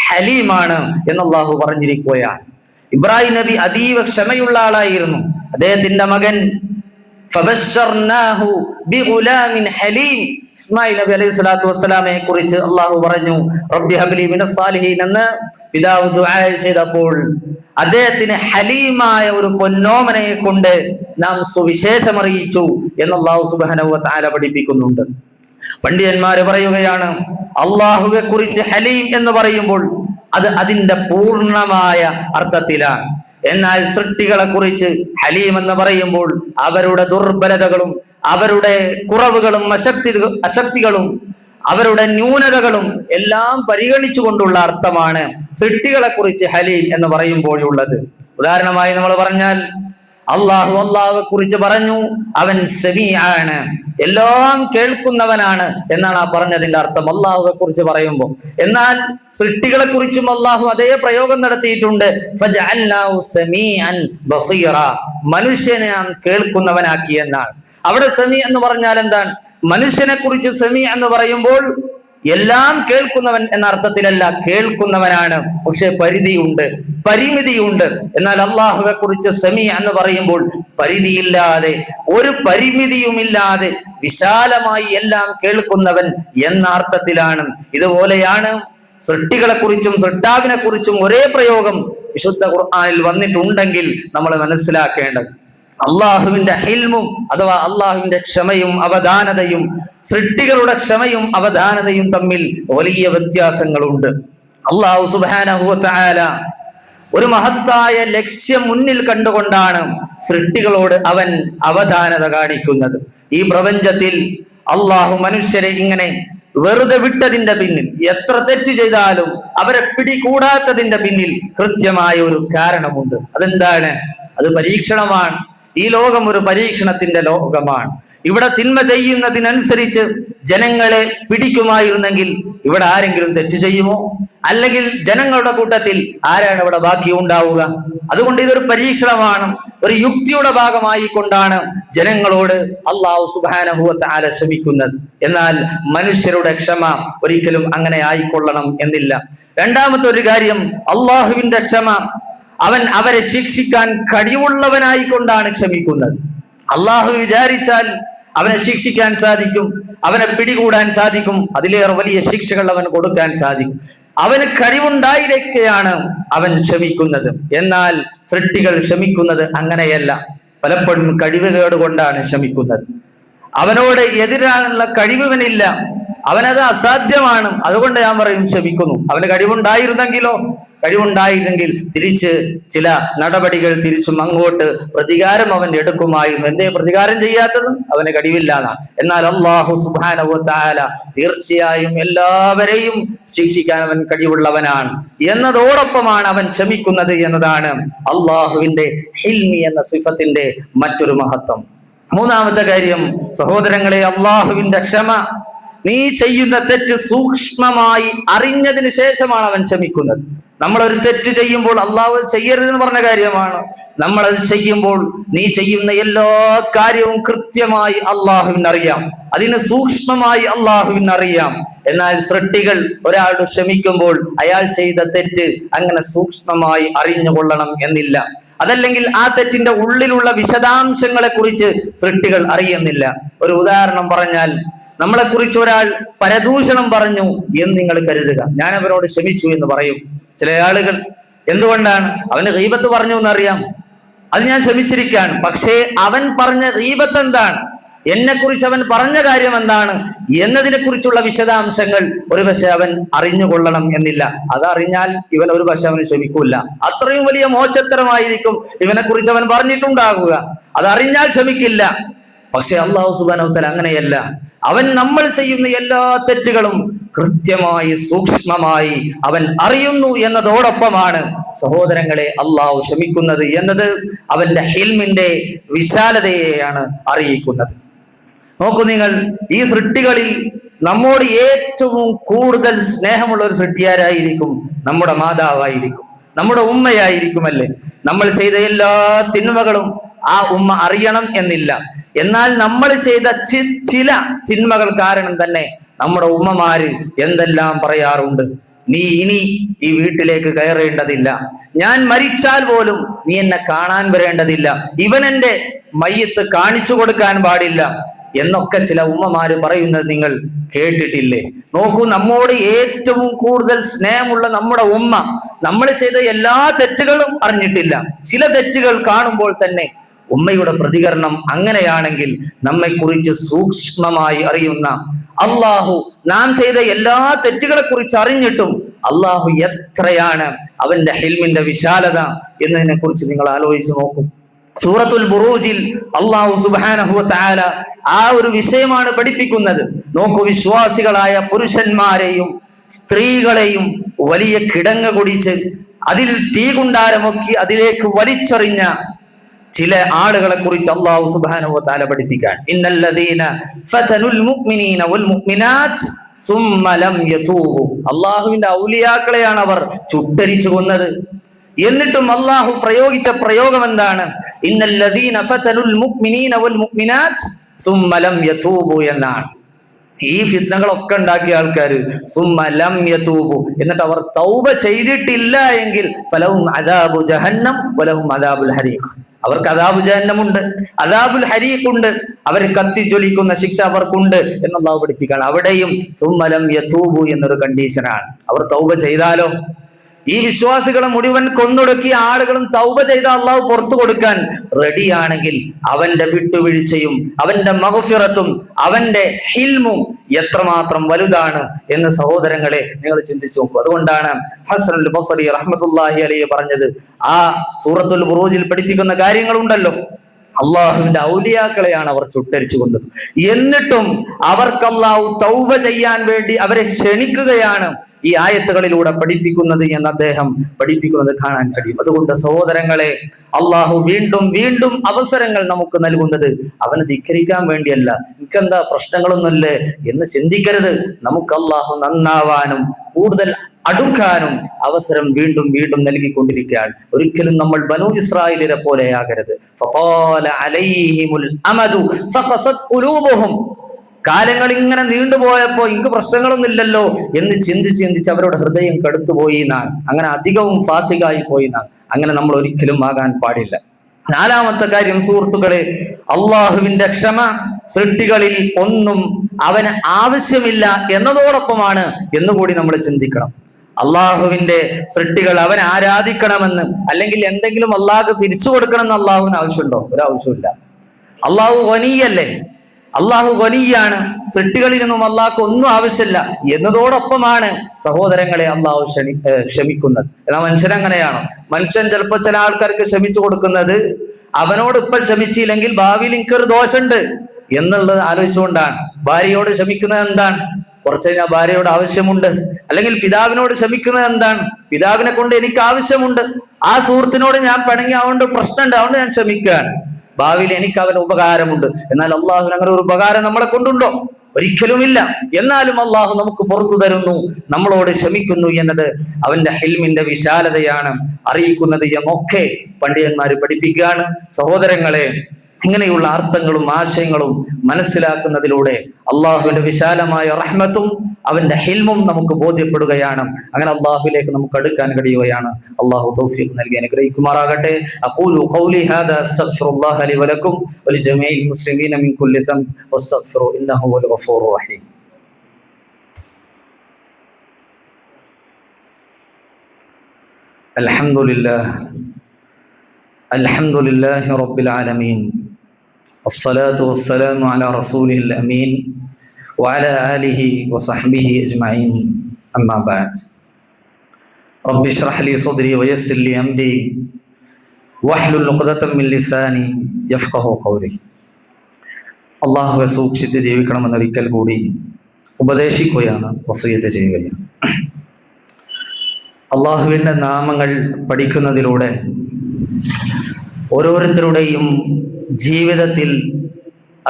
ഹലീമാണ് എന്ന് അള്ളാഹു പറഞ്ഞിരിക്കുകയാണ്. ഇബ്രാഹിം നബി അതീവ ക്ഷമയുള്ള ആളായിരുന്നു. അദ്ദേഹത്തിന്റെ മകൻ ഫബശ്ശർനാഹു ബിഗുലാമിൻ ഹലീം, ഇസ്മായിൽ നബി അലൈഹി സ്വലാത്തു വസ്സലാമയെ കുറിച്ച് അള്ളാഹു പറഞ്ഞു, റബ്ബി ഹബ്ലി മിനസ് സാലിഹീൻ എന്ന് പിതാവ് ദുആ ചെയ്തപ്പോൾ അദ്ദേഹത്തിന് ഹലീമായ ഒരു പൊന്നോമനയെ കൊണ്ട് നാം സുവിശേഷം അറിയിച്ചു എന്ന് അല്ലാഹു സുബ്ഹാനഹു വ തആല പഠിപ്പിക്കുന്നുണ്ട്. പണ്ഡിതന്മാര് പറയുകയാണ്, അള്ളാഹുവെ കുറിച്ച് ഹലീം എന്ന് പറയുമ്പോൾ അത് അതിന്റെ പൂർണ്ണമായ അർത്ഥത്തിലാണ്. എന്നാൽ സൃഷ്ടികളെ കുറിച്ച് ഹലീം എന്ന് പറയുമ്പോൾ അവരുടെ ദുർബലതകളും അവരുടെ കുറവുകളും അശക്തികളും അവരുടെ ന്യൂനതകളും എല്ലാം പരിഗണിച്ചുകൊണ്ടുള്ള അർത്ഥമാണ് സൃഷ്ടികളെ കുറിച്ച് ഹലീം എന്ന് പറയുമ്പോഴുള്ളത്. ഉദാഹരണമായി നമ്മൾ പറഞ്ഞാൽ, അള്ളാഹുവെ കുറിച്ച് പറഞ്ഞു അവൻ സമീഅാണ്, എല്ലാം കേൾക്കുന്നവനാണ് എന്നാണ് ആ പറഞ്ഞതിന്റെ അർത്ഥം അള്ളാഹുവെ കുറിച്ച് പറയുമ്പോൾ. എന്നാൽ സൃഷ്ടികളെ കുറിച്ചും അള്ളാഹു അതേ പ്രയോഗം നടത്തിയിട്ടുണ്ട്, ഫജഅൽനാഹു സമീഅൻ ബസീറ, മനുഷ്യനെ നാം കേൾക്കുന്നവനാക്കി എന്നാണ്. അവിടെ സമീ എന്ന് പറഞ്ഞാൽ എന്താണ്? മനുഷ്യനെ കുറിച്ച് സമീ എന്ന് പറയുമ്പോൾ എല്ലാം കേൾക്കുന്നവൻ എന്ന അർത്ഥത്തിലല്ല, കേൾക്കുന്നവനാണ്, പക്ഷെ പരിധിയുണ്ട്, പരിമിതിയുണ്ട്. എന്നാൽ അള്ളാഹുവെ കുറിച്ച് സമീ എന്ന് പറയുമ്പോൾ പരിധിയില്ലാതെ, ഒരു പരിമിതിയുമില്ലാതെ വിശാലമായി എല്ലാം കേൾക്കുന്നവൻ എന്ന അർത്ഥത്തിലാണ്. ഇതുപോലെയാണ് സൃഷ്ടികളെ കുറിച്ചും സൃഷ്ടാവിനെ കുറിച്ചും ഒരേ പ്രയോഗം വിശുദ്ധ ഖുർആനിൽ വന്നിട്ടുണ്ടെങ്കിൽ നമ്മൾ മനസ്സിലാക്കേണ്ടത്, അള്ളാഹുവിന്റെ ഹിൽമും അഥവാ അള്ളാഹുവിന്റെ ക്ഷമയും അവധാനതയും സൃഷ്ടികളുടെ ക്ഷമയും അവധാനതയും തമ്മിൽ വലിയ വ്യത്യാസങ്ങളുണ്ട്. അള്ളാഹു സുബ്ഹാനഹു വ തആല ഒരു മഹത്തായ ലക്ഷ്യം മുന്നിൽ കണ്ടുകൊണ്ടാണ് സൃഷ്ടികളോട് അവൻ അവധാനത കാണിക്കുന്നത്. ഈ പ്രപഞ്ചത്തിൽ അള്ളാഹു മനുഷ്യരെ ഇങ്ങനെ വെറുതെ വിട്ടതിന്റെ പിന്നിൽ, എത്ര തെറ്റ് ചെയ്താലും അവരെ പിടികൂടാത്തതിന്റെ പിന്നിൽ കൃത്യമായ ഒരു കാരണമുണ്ട്. അതെന്താണ്? അത് പരീക്ഷണമാണ്. ഈ ലോകം ഒരു പരീക്ഷണത്തിന്റെ ലോകമാണ്. ഇവിടെ തിന്മ ചെയ്യുന്നതിനനുസരിച്ച് ജനങ്ങളെ പിടിക്കുമായിരുന്നെങ്കിൽ ഇവിടെ ആരെങ്കിലും തെറ്റ് ചെയ്യുമോ? അല്ലെങ്കിൽ ജനങ്ങളുടെ കൂട്ടത്തിൽ ആരാണ് ഇവിടെ ബാക്കി ഉണ്ടാവുക? അതുകൊണ്ട് ഇതൊരു പരീക്ഷണമാണ്. ഒരു യുക്തിയുടെ ഭാഗമായി കൊണ്ടാണ് ജനങ്ങളോട് അല്ലാഹു സുബ്ഹാനഹു വ തആല ക്ഷമിക്കുന്നത്. എന്നാൽ മനുഷ്യരുടെ ക്ഷമ ഒരിക്കലും അങ്ങനെ ആയിക്കൊള്ളണം എന്നില്ല. രണ്ടാമത്തെ ഒരു കാര്യം, അള്ളാഹുവിന്റെ ക്ഷമ അവൻ അവരെ ശിക്ഷിക്കാൻ കഴിവുള്ളവനായി കൊണ്ടാണ് ക്ഷമിക്കുന്നത്. അള്ളാഹു വിചാരിച്ചാൽ അവനെ ശിക്ഷിക്കാൻ സാധിക്കും, അവനെ പിടികൂടാൻ സാധിക്കും, അതിലേറെ വലിയ ശിക്ഷകൾ അവൻ കൊടുക്കാൻ സാധിക്കും. അവന് കഴിവുണ്ടായിരിക്കെയാണ് അവൻ ക്ഷമിക്കുന്നത്. എന്നാൽ സൃഷ്ടികൾ ക്ഷമിക്കുന്നത് അങ്ങനെയല്ല. പലപ്പോഴും കഴിവുകേട് കൊണ്ടാണ് ക്ഷമിക്കുന്നത്. അവനോട് എതിരാനുള്ള കഴിവിവനില്ല, അവനത് അസാധ്യമാണ്. അതുകൊണ്ട് ഞാൻ പറയും ക്ഷമിക്കുന്നു. അവന് കഴിവുണ്ടായിരുന്നെങ്കിൽ തിരിച്ച് ചില നടപടികൾ തിരിച്ചും അങ്ങോട്ട് പ്രതികാരം അവൻ എടുക്കുമായിരുന്നു. എന്തേ പ്രതികാരം ചെയ്യാത്തത്? അവന് കഴിവില്ലാന്നാണ്. എന്നാൽ അല്ലാഹു സുബ്ഹാനഹു വ തആല തീർച്ചയായും എല്ലാവരെയും ശിക്ഷിക്കാൻ അവൻ കഴിവുള്ളവനാണ് എന്നതോടൊപ്പമാണ് അവൻ ക്ഷമിക്കുന്നത് എന്നതാണ് അള്ളാഹുവിന്റെ ഹിൽമി എന്ന സിഫത്തിന്റെ മറ്റൊരു മഹത്വം. മൂന്നാമത്തെ കാര്യം സഹോദരങ്ങളെ, അള്ളാഹുവിന്റെ ക്ഷമ, നീ ചെയ്യുന്ന തെറ്റ് സൂക്ഷ്മമായി അറിഞ്ഞതിന് ശേഷമാണ് അവൻ ക്ഷമിക്കുന്നത്. നമ്മളൊരു തെറ്റ് ചെയ്യുമ്പോൾ അള്ളാഹു ചെയ്യരുതെന്ന് പറഞ്ഞ കാര്യമാണ്. നമ്മളത് ചെയ്യുമ്പോൾ നീ ചെയ്യുന്ന എല്ലാ കാര്യവും കൃത്യമായി അള്ളാഹുവിനറിയാം, അതിന് സൂക്ഷ്മമായി അള്ളാഹുവിനറിയാം. എന്നാൽ സൃഷ്ടികൾ ഒരാളോട് ക്ഷമിക്കുമ്പോൾ അയാൾ ചെയ്ത തെറ്റ് അങ്ങനെ സൂക്ഷ്മമായി അറിഞ്ഞുകൊള്ളണം എന്നില്ല. അതല്ലെങ്കിൽ ആ തെറ്റിന്റെ ഉള്ളിലുള്ള വിശദാംശങ്ങളെ കുറിച്ച് സൃഷ്ടികൾ അറിയുന്നില്ല. ഒരു ഉദാഹരണം പറഞ്ഞാൽ, നമ്മളെ കുറിച്ച് ഒരാൾ പരദൂഷണം പറഞ്ഞു എന്ന് നിങ്ങൾ കരുതുക. ഞാൻ അവരോട് ക്ഷമിച്ചു എന്ന് പറയും. ചില ആളുകൾ എന്തുകൊണ്ടാണ്? അവന് ഗീബത്ത് പറഞ്ഞു എന്നറിയാം, അത് ഞാൻ ക്ഷമിച്ചിരിക്കുകയാണ്. പക്ഷേ അവൻ പറഞ്ഞ ഗീബത്ത് എന്താണ്, എന്നെ കുറിച്ച് അവൻ പറഞ്ഞ കാര്യം എന്താണ് എന്നതിനെ കുറിച്ചുള്ള വിശദാംശങ്ങൾ ഒരുപക്ഷെ അവൻ അറിഞ്ഞുകൊള്ളണം എന്നില്ല. അതറിഞ്ഞാൽ ഇവൻ ഒരുപക്ഷെ അവന് ക്ഷമിക്കൂല. അത്രയും വലിയ മോശത്തരമായിരിക്കും ഇവനെ കുറിച്ച് അവൻ പറഞ്ഞിട്ടുണ്ടാകുക. അതറിഞ്ഞാൽ ക്ഷമിക്കില്ല. പക്ഷെ അല്ലാഹു സുബ്ഹാനഹു വ തആല അങ്ങനെയല്ല. അവൻ നമ്മൾ ചെയ്യുന്ന എല്ലാ തെറ്റുകളും കൃത്യമായി സൂക്ഷ്മമായി അവൻ അറിയുന്നു എന്നതോടൊപ്പമാണ് സഹോദരങ്ങളെ അല്ലാഹു ക്ഷമിക്കുന്നത് എന്നത് അവന്റെ ഹിൽമിന്റെ വിശാലതയെയാണ് അറിയിക്കുന്നത്. നോക്കൂ നിങ്ങൾ, ഈ സൃഷ്ടികളിൽ നമ്മോട് ഏറ്റവും കൂടുതൽ സ്നേഹമുള്ള ഒരു സൃഷ്ടിയാരായിരിക്കും? നമ്മുടെ മാതാവായിരിക്കും, നമ്മുടെ ഉമ്മയായിരിക്കുമല്ലേ. നമ്മൾ ചെയ്ത എല്ലാ തിന്മകളും ആ ഉമ്മ അറിയണം എന്നില്ല. എന്നാൽ നമ്മൾ ചെയ്ത ചില തിന്മകൾ കാരണം തന്നെ നമ്മുടെ ഉമ്മമാര് എന്തെല്ലാം പറയാറുണ്ട്. നീ ഇനി ഈ വീട്ടിലേക്ക് കയറേണ്ടതില്ല, ഞാൻ മരിച്ചാൽ പോലും നീ എന്നെ കാണാൻ വരേണ്ടതില്ല, ഇവൻ എന്റെ മയ്യത്ത് കാണിച്ചു കൊടുക്കാൻ പാടില്ല എന്നൊക്കെ ചില ഉമ്മമാര് പറയുന്നത് നിങ്ങൾ കേട്ടിട്ടില്ലേ? നോക്കൂ, നമ്മോട് ഏറ്റവും കൂടുതൽ സ്നേഹമുള്ള നമ്മുടെ ഉമ്മ നമ്മൾ ചെയ്ത എല്ലാ തെറ്റുകളും അറിഞ്ഞിട്ടില്ല. ചില തെറ്റുകൾ കാണുമ്പോൾ തന്നെ ഉമ്മയുടെ പ്രതികരണം അങ്ങനെയാണെങ്കിൽ, നമ്മെ കുറിച്ച് സൂക്ഷ്മമായി അറിയുന്ന അള്ളാഹു നാം ചെയ്ത എല്ലാ തെറ്റുകളെ കുറിച്ച് അറിഞ്ഞിട്ടും അള്ളാഹു എത്രയാണ് അവന്റെ ഹിൽമിന്റെ വിശാലത എന്നതിനെ കുറിച്ച് നിങ്ങൾ ആലോചിച്ച് നോക്കൂ. സൂറത്തുൽ ബുറൂജിൽ അല്ലാഹു സുബ്ഹാനഹു വ തആല ആ ഒരു വിഷയമാണ് പഠിപ്പിക്കുന്നത്. നോക്കൂ, വിശ്വാസികളായ പുരുഷന്മാരെയും സ്ത്രീകളെയും വലിയ കിടങ്ങ കുടിച്ച് അതിൽ തീകുണ്ടാരമൊക്കി അതിലേക്ക് വലിച്ചെറിഞ്ഞ ചില ആളുകളെ കുറിച്ച് അല്ലാഹു സുബ്ഹാനഹു വ തആല പഠിപ്പിക്കാൻ, ഇന്നല്ലദീന ഫതനുൽ മുഅ്മിനീന വൽ മുഅ്മിനാത്ത് സുമ്മ ലം യതൂബു. അല്ലാഹുവിന്റെ ഔലിയാക്കളെയാണ് അവർ ചുട്ടരിച്ചു കൊന്നത്. എന്നിട്ടും അല്ലാഹു പ്രയോഗിച്ച പ്രയോഗം എന്താണ്? ഇന്നല്ലദീന ഫതനുൽ മുഅ്മിനീന വൽ മുഅ്മിനാത്ത് സുമ്മ ലം യതൂബു എന്നാണ്. ഈ ഫിത്നകളൊക്കെ ഉണ്ടാക്കിയ ആൾക്കാര് സുമ്മ ലം യതൂബു, എന്നിട്ട് അവർ തൗബ ചെയ്തിട്ടില്ല എങ്കിൽ ഫലഹും അദാബു ജഹന്നം വലഹും അദാബുൽ ഹരീഖ്. അവർക്ക് അദാബു ജഹന്നമുണ്ട്, അദാബുൽ ഹരീഖ് ഉണ്ട്, അവർ കത്തിജ്വലിക്കുന്ന ശിക്ഷ അവർക്കുണ്ട് എന്ന് അല്ലാഹു പഠിപ്പിക്കുകയാണ്. അവിടെയും സുമ്മ ലം യതൂബു എന്നൊരു കണ്ടീഷനാണ്. അവർ തൗബ ചെയ്താലോ? ഈ വിശ്വാസികളെ മുഴുവൻ കൊന്നൊടുക്കിയ ആളുകളും തൗബ ചെയ്ത അള്ളാഹു പുറത്തു കൊടുക്കാൻ റെഡിയാണെങ്കിൽ അവന്റെ വിട്ടുവീഴ്ചയും അവന്റെ മഗ്ഫിറത്തും അവന്റെ ഹിൽമും എത്രമാത്രം വലുതാണ് എന്ന് സഹോദരങ്ങളെ നിങ്ങൾ ചിന്തിച്ചു നോക്കൂ. അതുകൊണ്ടാണ് ഹസനുൽ ബസ്രി റഹ്മത്തുള്ളാഹി അലൈഹി പറഞ്ഞത്, ആ സൂറത്തുൽ ബുറൂജിൽ പഠിപ്പിക്കുന്ന കാര്യങ്ങളുണ്ടല്ലോ, അള്ളാഹുവിന്റെ ഔലിയാക്കളെയാണ് അവർ ചുട്ടരിച്ചു കൊണ്ടത്. എന്നിട്ടും അവർക്ക് അള്ളാഹു തൗബ ചെയ്യാൻ വേണ്ടി അവരെ ക്ഷണിക്കുകയാണ് ഈ ആയത്തുകളിലൂടെ പഠിപ്പിക്കുന്നത് എന്ന് അദ്ദേഹം പഠിപ്പിക്കുന്നത് കാണാൻ കഴിയും. അതുകൊണ്ട് സഹോദരങ്ങളെ, അള്ളാഹു വീണ്ടും വീണ്ടും അവസരങ്ങൾ നമുക്ക് നൽകുന്നത് അവനെ ധിക്കരിക്കാൻ വേണ്ടിയല്ല, എനിക്കെന്താ പ്രശ്നങ്ങളൊന്നുമില്ലേ എന്ന് ചിന്തിക്കരുത്. നമുക്ക് അള്ളാഹു നന്നാവാനും കൂടുതൽ അടുക്കാനും അവസരം വീണ്ടും വീണ്ടും നൽകിക്കൊണ്ടിരിക്കുകയാണ്. ഒരിക്കലും നമ്മൾ ബനൂ ഇസ്രായേലിനെ പോലെയാകരുത്. ഫഖാല അലൈഹിമുൽ അമദു ഫഖസത് ഖുലൂബുഹും. കാലങ്ങൾ ഇങ്ങനെ നീണ്ടുപോയപ്പോ എനിക്ക് പ്രശ്നങ്ങളൊന്നും ഇല്ലല്ലോ എന്ന് ചിന്തിച്ച് അവരുടെ ഹൃദയം കടുത്തുപോയി എന്നാണ്. അങ്ങനെ അധികവും ഫാസികായി പോയി എന്നാണ്. അങ്ങനെ നമ്മൾ ഒരിക്കലും ആകാൻ പാടില്ല. നാലാമത്തെ കാര്യം സുഹൃത്തുക്കളെ, അള്ളാഹുവിന്റെ ക്ഷമ സൃഷ്ടികളിൽ ഒന്നും അവന് ആവശ്യമില്ല എന്നതോടൊപ്പമാണ് എന്നുകൂടി നമ്മൾ ചിന്തിക്കണം. അള്ളാഹുവിന്റെ സൃഷ്ടികൾ അവൻ ആരാധിക്കണമെന്ന് അല്ലെങ്കിൽ എന്തെങ്കിലും അള്ളാഹ് തിരിച്ചു കൊടുക്കണം എന്ന് അള്ളാഹുവിന് ആവശ്യമുണ്ടോ? ഒരാവശ്യമില്ല. അള്ളാഹു ഗനിയല്ലേ, അള്ളാഹു ഗനിയാണ്. സൃഷ്ടികളിൽ നിന്നും അള്ളാഹ്ക്ക് ഒന്നും ആവശ്യമില്ല എന്നതോടൊപ്പമാണ് സഹോദരങ്ങളെ അള്ളാഹു ക്ഷമിക്കുന്നത്. എന്നാൽ മനുഷ്യൻ അങ്ങനെയാണോ? മനുഷ്യൻ ചിലപ്പോൾ ചില ആൾക്കാർക്ക് ക്ഷമിച്ചു കൊടുക്കുന്നത് അവനോട് ഇപ്പൊ ക്ഷമിച്ചില്ലെങ്കിൽ ഭാവിയിൽ എനിക്കൊരു ദോഷമുണ്ട് എന്നുള്ളത് ആലോചിച്ചുകൊണ്ടാണ്. ഭാര്യയോട് ക്ഷമിക്കുന്നത് എന്താണ്? കുറച്ച് കഴിഞ്ഞാൽ ഭാര്യയോട് ആവശ്യമുണ്ട്. അല്ലെങ്കിൽ പിതാവിനോട് ക്ഷമിക്കുന്നത് എന്താണ്? പിതാവിനെ കൊണ്ട് എനിക്ക് ആവശ്യമുണ്ട്. ആ സുഹൃത്തിനോട് ഞാൻ പിണങ്ങി, അതുകൊണ്ട് പ്രശ്നമുണ്ട്, അതുകൊണ്ട് ഞാൻ ക്ഷമിക്കുകയാണ്. ഭാവിയിൽ എനിക്ക് അവന് ഉപകാരമുണ്ട്. എന്നാൽ അള്ളാഹുവിന് അങ്ങനെ ഒരു ഉപകാരം നമ്മളെ കൊണ്ടുണ്ടോ? ഒരിക്കലുമില്ല. എന്നാലും അള്ളാഹു നമുക്ക് പുറത്തു തരുന്നു, നമ്മളോട് ക്ഷമിക്കുന്നു എന്നത് അവന്റെ ഹിൽമിന്റെ വിശാലതയാണ് അറിയിക്കുന്നത് എന്നൊക്കെ പണ്ഡിതന്മാര് പഠിപ്പിക്കുകയാണ്. സഹോദരങ്ങളെ, ഇങ്ങനെയുള്ള അർത്ഥങ്ങളും ആശയങ്ങളും മനസ്സിലാക്കുന്നതിലൂടെ അള്ളാഹുവിന്റെ വിശാലമായ റഹ്മത്തും അവന്റെ ഹിൽമും നമുക്ക് ബോധ്യപ്പെടുകയാണ്. അങ്ങനെ അള്ളാഹുവിലേക്ക് നമുക്ക് അടുക്കാൻ കഴിയുകയാണ്. അള്ളാഹു തൗഫീഖ് നൽകി അനുഗ്രഹിക്കുമാറാകട്ടെ. അഖൂലു ഖൗലി ഹാദാ അസ്തഗ്ഫിറുല്ലാഹ ലി വലക്കും വലിജമീഇൽ മുസ്ലിമീന മിൻ കുല്ലി ദംബ് വസ്തഗ്ഫിറു ഇന്നഹു ഹുവൽ ഗഫൂറുർ റഹീം. അൽഹംദുലില്ലാഹി റബ്ബിൽ ആലമീൻ വസ്സലാത്തു വസ്സലാമു അലാ റസൂലിൽ അമീൻ വഅലാ ആലിഹി വസഹ്ബിഹി അജ്മഈൻ. അമ്മാ ബഅദ്. റബ്ബി ഇശ്റഹ് ലി സദ്രി വയസ്സിർ ലി അംരി വഹ്ലുൽ ഉഖ്ദതം മിൻ ലിസാനി യഫ്ഖഹു ഖൗലി. അല്ലാഹുവെ സൂക്ഷിച്ച് ജീവിക്കണമെന്ന് ഒരിക്കൽ കൂടി ഉപദേശിക്കുകയാണ്, വസിയത്ത് ചെയ്യുകയാണ്. അള്ളാഹുവിൻ്റെ നാമങ്ങൾ പഠിക്കുന്നതിലൂടെ ഓരോരുത്തരുടെയും ജീവിതത്തിൽ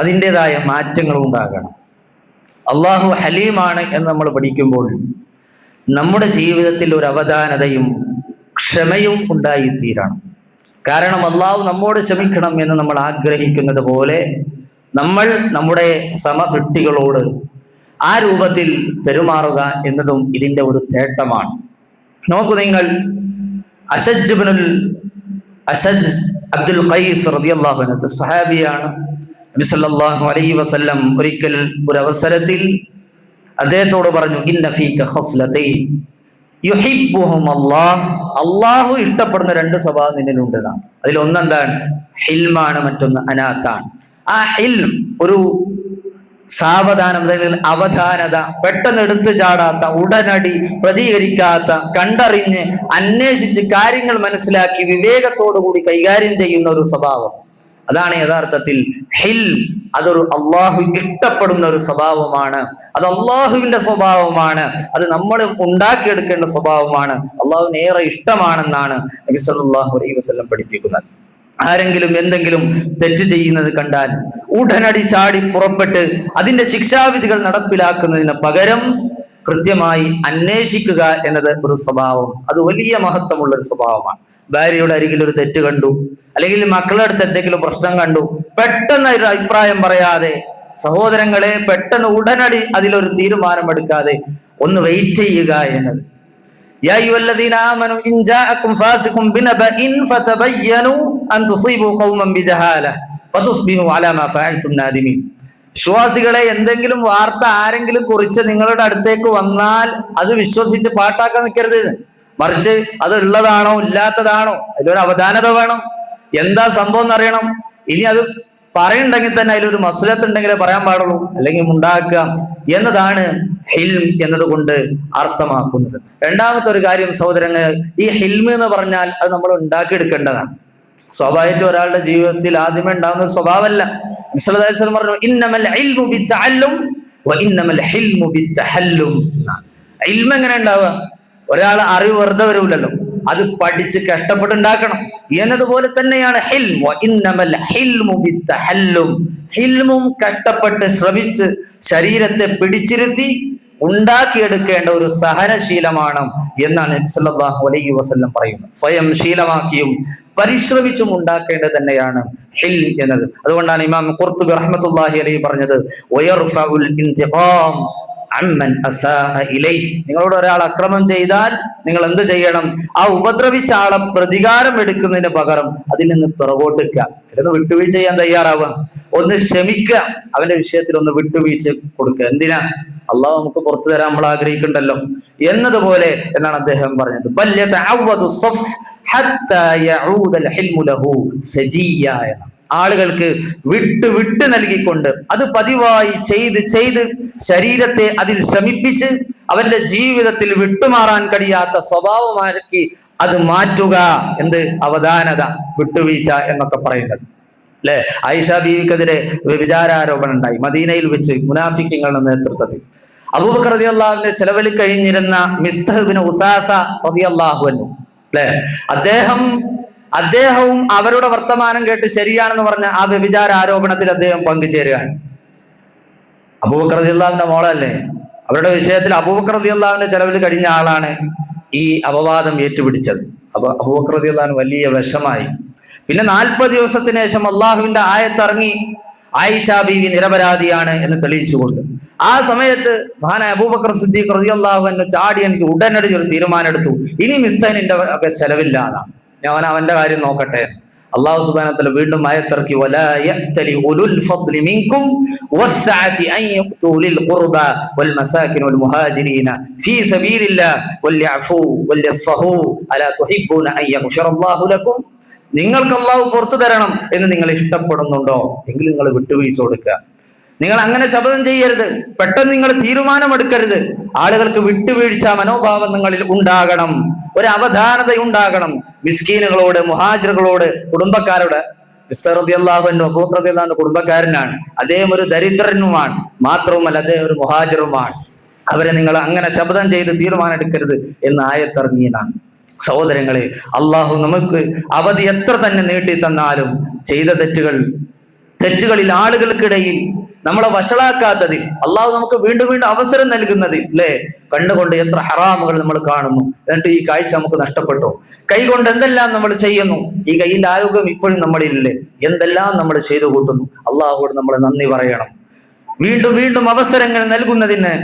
അതിൻ്റെതായ മാറ്റങ്ങൾ ഉണ്ടാകണം. അള്ളാഹു ഹലീമാണ് എന്ന് നമ്മൾ പഠിക്കുമ്പോൾ നമ്മുടെ ജീവിതത്തിൽ ഒരു അവധാനതയും ക്ഷമയും ഉണ്ടായിത്തീരണം. കാരണം അള്ളാഹു നമ്മോട് ക്ഷമിക്കണം എന്ന് നമ്മൾ ആഗ്രഹിക്കുന്നത് പോലെ നമ്മൾ നമ്മുടെ സമസൃഷ്ടികളോട് ആ രൂപത്തിൽ പെരുമാറുക എന്നതും ഇതിൻ്റെ ഒരു തേട്ടമാണ്. നോക്കൂ, നിങ്ങൾ അശജ് അബ്ദുൽ ഖൈസ് റളിയല്ലാഹു അൻഹു സഹാബിയാണ്. നബി സല്ലല്ലാഹു അലൈഹി വസല്ലം ഒരിക്കൽ ഒരു അവസരത്തിൽ അദ്ദേഹത്തോട് പറഞ്ഞു, ഇന്ന ഫീക ഖസ്ലതൈൻ യുഹിബ്ബുഹും അല്ലാഹ്. അല്ലാഹു ഇഷ്ടപ്പെടുന്ന രണ്ട് സ്വഭാവം നിന്നിലുണ്ട്. അതിൽ ഒന്നെന്താണ്? ഹിൽമാണ്, മറ്റൊന്ന് അനാത്താണ്. ആ ഹിൽം ഒരു സാവധാനം, അവധാനത, പെട്ടെന്ന് എടുത്തു ചാടാത്ത, ഉടനടി പ്രതികരിക്കാത്ത, കണ്ടറിഞ്ഞ് അന്വേഷിച്ച് കാര്യങ്ങൾ മനസ്സിലാക്കി വിവേകത്തോടുകൂടി കൈകാര്യം ചെയ്യുന്ന ഒരു സ്വഭാവം. അതാണ് യഥാർത്ഥത്തിൽ ഹിൽം. അതൊരു അള്ളാഹു ഇഷ്ടപ്പെടുന്ന ഒരു സ്വഭാവമാണ്. അത് അള്ളാഹുവിന്റെ സ്വഭാവമാണ്. അത് നമ്മൾ ഉണ്ടാക്കിയെടുക്കേണ്ട സ്വഭാവമാണ്. അള്ളാഹുവിന് ഏറെ ഇഷ്ടമാണെന്നാണ് നബി സല്ലല്ലാഹു അലൈഹി വസല്ലം പഠിപ്പിക്കുന്നത്. ആരെങ്കിലും എന്തെങ്കിലും തെറ്റ് ചെയ്യുന്നത് കണ്ടാൽ ഉടനടി ചാടി പുറപ്പെട്ട് അതിന്റെ ശിക്ഷാവിധികൾ നടപ്പിലാക്കുന്നതിന് പകരം കൃത്യമായി അന്വേഷിക്കുക എന്നത് ഒരു സ്വഭാവം. അത് വലിയ മഹത്വമുള്ള ഒരു സ്വഭാവമാണ്. ഭാര്യയുടെ അരികിൽ ഒരു തെറ്റ് കണ്ടു, അല്ലെങ്കിൽ മക്കളുടെ അടുത്ത് എന്തെങ്കിലും പ്രശ്നം കണ്ടു, പെട്ടെന്ന് ഒരു അഭിപ്രായം പറയാതെ, സഹോദരങ്ങളെ, പെട്ടെന്ന് ഉടനടി അതിലൊരു തീരുമാനമെടുക്കാതെ ഒന്ന് വെയിറ്റ് ചെയ്യുക എന്നത്. യാ അയ്യുഹല്ലദീന ആമനൂ ഇൻ ജാഅകും ഫാസിഖുൻ ബിനബഇൻ ഫതബയ്യനൂ അൻ തുസീബൂ ഖൗമൻ ബിജഹാല ഫതുസ്ബിഹൂ അലാ മാ ഫഅൽതും നാദിമീൻ. വിശ്വാസികളെ, എന്തെങ്കിലും വാർത്ത ആരെങ്കിലും കുറിച്ച് നിങ്ങളുടെ അടുത്തേക്ക് വന്നാൽ അത് വിശ്വസിച്ച് പാട്ടാക്കാൻ നിൽക്കരുത്. മറിച്ച് അത് ഉള്ളതാണോ ഇല്ലാത്തതാണോ അതിലൊരു അവധാനത വേണം. എന്താ സംഭവം എന്നറിയണം. ഇനി അത് പറയുന്നുണ്ടെങ്കിൽ തന്നെ അതിലൊരു മസ്ലത്ത് ഉണ്ടെങ്കിലേ പറയാൻ പാടുള്ളൂ, അല്ലെങ്കിൽ ഉണ്ടാക്കുക എന്നതാണ് ഹിൽം എന്നതുകൊണ്ട് അർത്ഥമാക്കുന്നത്. രണ്ടാമത്തെ ഒരു കാര്യം സഹോദരങ്ങൾ, ഈ ഹിൽം എന്ന് പറഞ്ഞാൽ അത് നമ്മൾ ഉണ്ടാക്കിയെടുക്കേണ്ടതാണ്. സ്വാഭാവികമായിട്ടും ഒരാളുടെ ജീവിതത്തിൽ ആദ്യമേ ഉണ്ടാകുന്ന ഒരു സ്വഭാവമല്ല. നബി സല്ലല്ലാഹു അലൈഹി വസല്ലം പറഞ്ഞു, ഇന്നമൽ ഇൽമു ബിത്തഅല്ലും വ ഇന്നമൽ ഹിൽമു ബിത്തഹല്ലും. ഇൽമ എങ്ങനെ ഉണ്ടാവുക? ഒരാൾ അറിവ് വെറുതെ വരൂലല്ലോ, അത് പഠിച്ച് കഷ്ടപ്പെട്ടുണ്ടാക്കണം എന്നതുപോലെ തന്നെയാണ് ഹിൽം. വ ഇന്നമൽ ഹിൽമു ബിത്തഹല്ലും. ഹിൽമും കഷ്ടപ്പെട്ട് ശ്രമിച്ച് ശരീരത്തെ പിടിച്ചിരുത്തി ഉണ്ടാക്കിയെടുക്കേണ്ട ഒരു സഹനശീലമാണ് എന്നാണ് നബി സല്ലല്ലാഹു അലൈഹി വസല്ലം പറയുന്നത്. സ്വയം ശീലമാക്കിയും പരിശ്രമിച്ചും ഉണ്ടാക്കേണ്ടത് തന്നെയാണ് ഹിൽം എന്നത്. അതുകൊണ്ടാണ് ഇമാം ഖുർത്തുബി റഹ്മത്തുള്ളാഹി അലൈഹി പറഞ്ഞത്, വയർഫഉൽ ഇന്തിഖാം അമ്മൻ അസാഅ ഇലൈഹി. നിങ്ങളോട് ഒരാൾ അക്രമം ചെയ്താൽ നിങ്ങൾ എന്ത് ചെയ്യണം? ആ ഉപദ്രവിച്ച ആളെ പ്രതികാരം എടുക്കുന്നതിന് പകരം അതിൽ നിന്ന് പിറകോട്ടിക്കുക, ഒന്ന് വിട്ടുവീഴ്ച ചെയ്യാൻ തയ്യാറാവുക, ഒന്ന് ക്ഷമിക്കുക, അവന്റെ വിഷയത്തിൽ ഒന്ന് വിട്ടുവീഴ്ച കൊടുക്കുക. എന്തിനാ? അള്ളാഹു നമുക്ക് പുറത്തു തരാൻ നമ്മൾ ആഗ്രഹിക്കുന്നുണ്ടല്ലോ എന്നതുപോലെ എന്നാണ് അദ്ദേഹം പറഞ്ഞത്. ആളുകൾക്ക് വിട്ട് നൽകിക്കൊണ്ട് അത് പതിവായി ചെയ്ത് ശരീരത്തെ അതിൽ ശമിപ്പിച്ച് അവന്റെ ജീവിതത്തിൽ വിട്ടുമാറാൻ കഴിയാത്ത സ്വഭാവമാക്കി അത് മാറ്റുക. എന്ത്? അവധാനത, വിട്ടുവീഴ്ച എന്നൊക്കെ പറയുന്നത് അല്ലെ. ആയിഷ ബീവിക്കെതിരെ വ്യഭിചാരോപണം ഉണ്ടായി മദീനയിൽ വെച്ച് മുനാഫിഖുകളുടെ നേതൃത്വത്തിൽ. അബൂബക്കർ റളിയല്ലാഹുവിന്റെ ചെലവിൽ കഴിഞ്ഞിരുന്ന മിസ്തഹ് ബിൻ ഉസാസ റളിയല്ലാഹു അൻഹു അല്ലെ, അദ്ദേഹവും അവരുടെ വർത്തമാനം കേട്ട് ശരിയാണെന്ന് പറഞ്ഞ ആ വ്യഭിചാര ആരോപണത്തിൽ അദ്ദേഹം പങ്കുചേരുകയാണ്. അബൂബക്കർ റളിയല്ലാഹുവിന്റെ മോളല്ലേ, അവരുടെ വിഷയത്തിൽ അബൂബക്കർ റളിയല്ലാഹുവിന്റെ ചെലവിൽ കഴിഞ്ഞ ആളാണ് ഈ അപവാദം ഏറ്റുപിടിച്ചത്. അപ്പൊ അബൂബക്കർ റളിയല്ലാഹു വലിയ വിഷമായി. പിന്നെ 40 ദിവസത്തിന് ശേഷം അള്ളാഹുവിന്റെ ആയത്തിറങ്ങി, ആയിഷ ബീവി നിരപരാധിയാണ് എന്ന് തെളിയിച്ചുകൊണ്ട്. ആ സമയത്ത് മഹാനായ അബൂബക്കർ സിദ്ദീഖ് റളിയല്ലാഹു അൻഹു ചാടി എനിക്ക് ഉടനടി ഒരു തീരുമാനം എടുത്തു, ഇനി മിസ്തൈനിന്റെ ഒക്കെ ചെലവില്ല, ഞാൻ അവന്റെ കാര്യം നോക്കട്ടെ. അല്ലാഹു സുബ്ഹാനഹു വ തആല വീണ്ടും ആയത്തിറക്കി, വലാ യഅ്തലി ഉലുൽ ഫദ്ലി മിൻകും വസ്സഅതി അൻ യഖ്തു ലിൽ ഖുർബ വൽ മസാകിൻ വൽ മുഹാജിരീന ഫീ സബീലില്ലാഹ് വൽയഅഫു വൽയസ്ഫഹു അലാ തുഹിബ്ബൂന അൻ യഗ്ഫിറല്ലാഹു ലക്കും. നിങ്ങൾക്ക് അല്ലാഹു പുറത്തു തരണം എന്ന് നിങ്ങൾ ഇഷ്ടപ്പെടുന്നുണ്ടോ എങ്കിൽ നിങ്ങൾ വിട്ടുവീഴ്ച കൊടുക്കുക. നിങ്ങൾ അങ്ങനെ ശപഥം ചെയ്യരുത്, പെട്ടെന്ന് നിങ്ങൾ തീരുമാനമെടുക്കരുത്. ആളുകൾക്ക് വിട്ടുവീഴ്ച മനോഭാവം നിങ്ങളിൽ ഉണ്ടാകണം, ഒരു അവധാനത ഉണ്ടാകണം. മിസ്കീനുകളോട്, മുഹാജിറുകളോട്, കുടുംബക്കാരോട്. മിസ്റ്റർ റളിയല്ലാഹു അൻഹു അബൂബക്കർ റളിയല്ലാഹു അൻഹു കുടുംബക്കാരനാണ്, അദ്ദേഹം ഒരു ദരിദ്രനുമാണ്, മാത്രവുമല്ല അദ്ദേഹം ഒരു മുഹാജിറുമാണ്. അവരെ നിങ്ങൾ അങ്ങനെ ശപഥം ചെയ്ത് തീരുമാനം എടുക്കരുത് എന്ന് ആയത്തിറങ്ങിയതാണ്. സഹോദരങ്ങളെ, അള്ളാഹു നമുക്ക് അവധി എത്ര തന്നെ നീട്ടി തന്നാലും ചെയ്ത തെറ്റുകളിൽ ആളുകൾക്കിടയിൽ നമ്മളെ വഷളാക്കാത്തതിൽ അള്ളാഹു നമുക്ക് വീണ്ടും വീണ്ടും അവസരം നൽകുന്നതിൽ അല്ലെ, കണ്ടുകൊണ്ട് എത്ര ഹറാമുകൾ നമ്മൾ കാണുന്നു, എന്നിട്ട് ഈ കാഴ്ച നമുക്ക് നഷ്ടപ്പെട്ടു. കൈകൊണ്ട് എന്തെല്ലാം നമ്മൾ ചെയ്യുന്നു, ഈ കൈയിന്റെ ആരോഗ്യം ഇപ്പോഴും നമ്മളില്ലേ, എന്തെല്ലാം നമ്മൾ ചെയ്തു കൂട്ടുന്നു. അള്ളാഹുവോട് നമ്മൾ നന്ദി പറയണം. വീണ്ടും വീണ്ടും അവസരങ്ങൾ നൽകുന്നതിന്,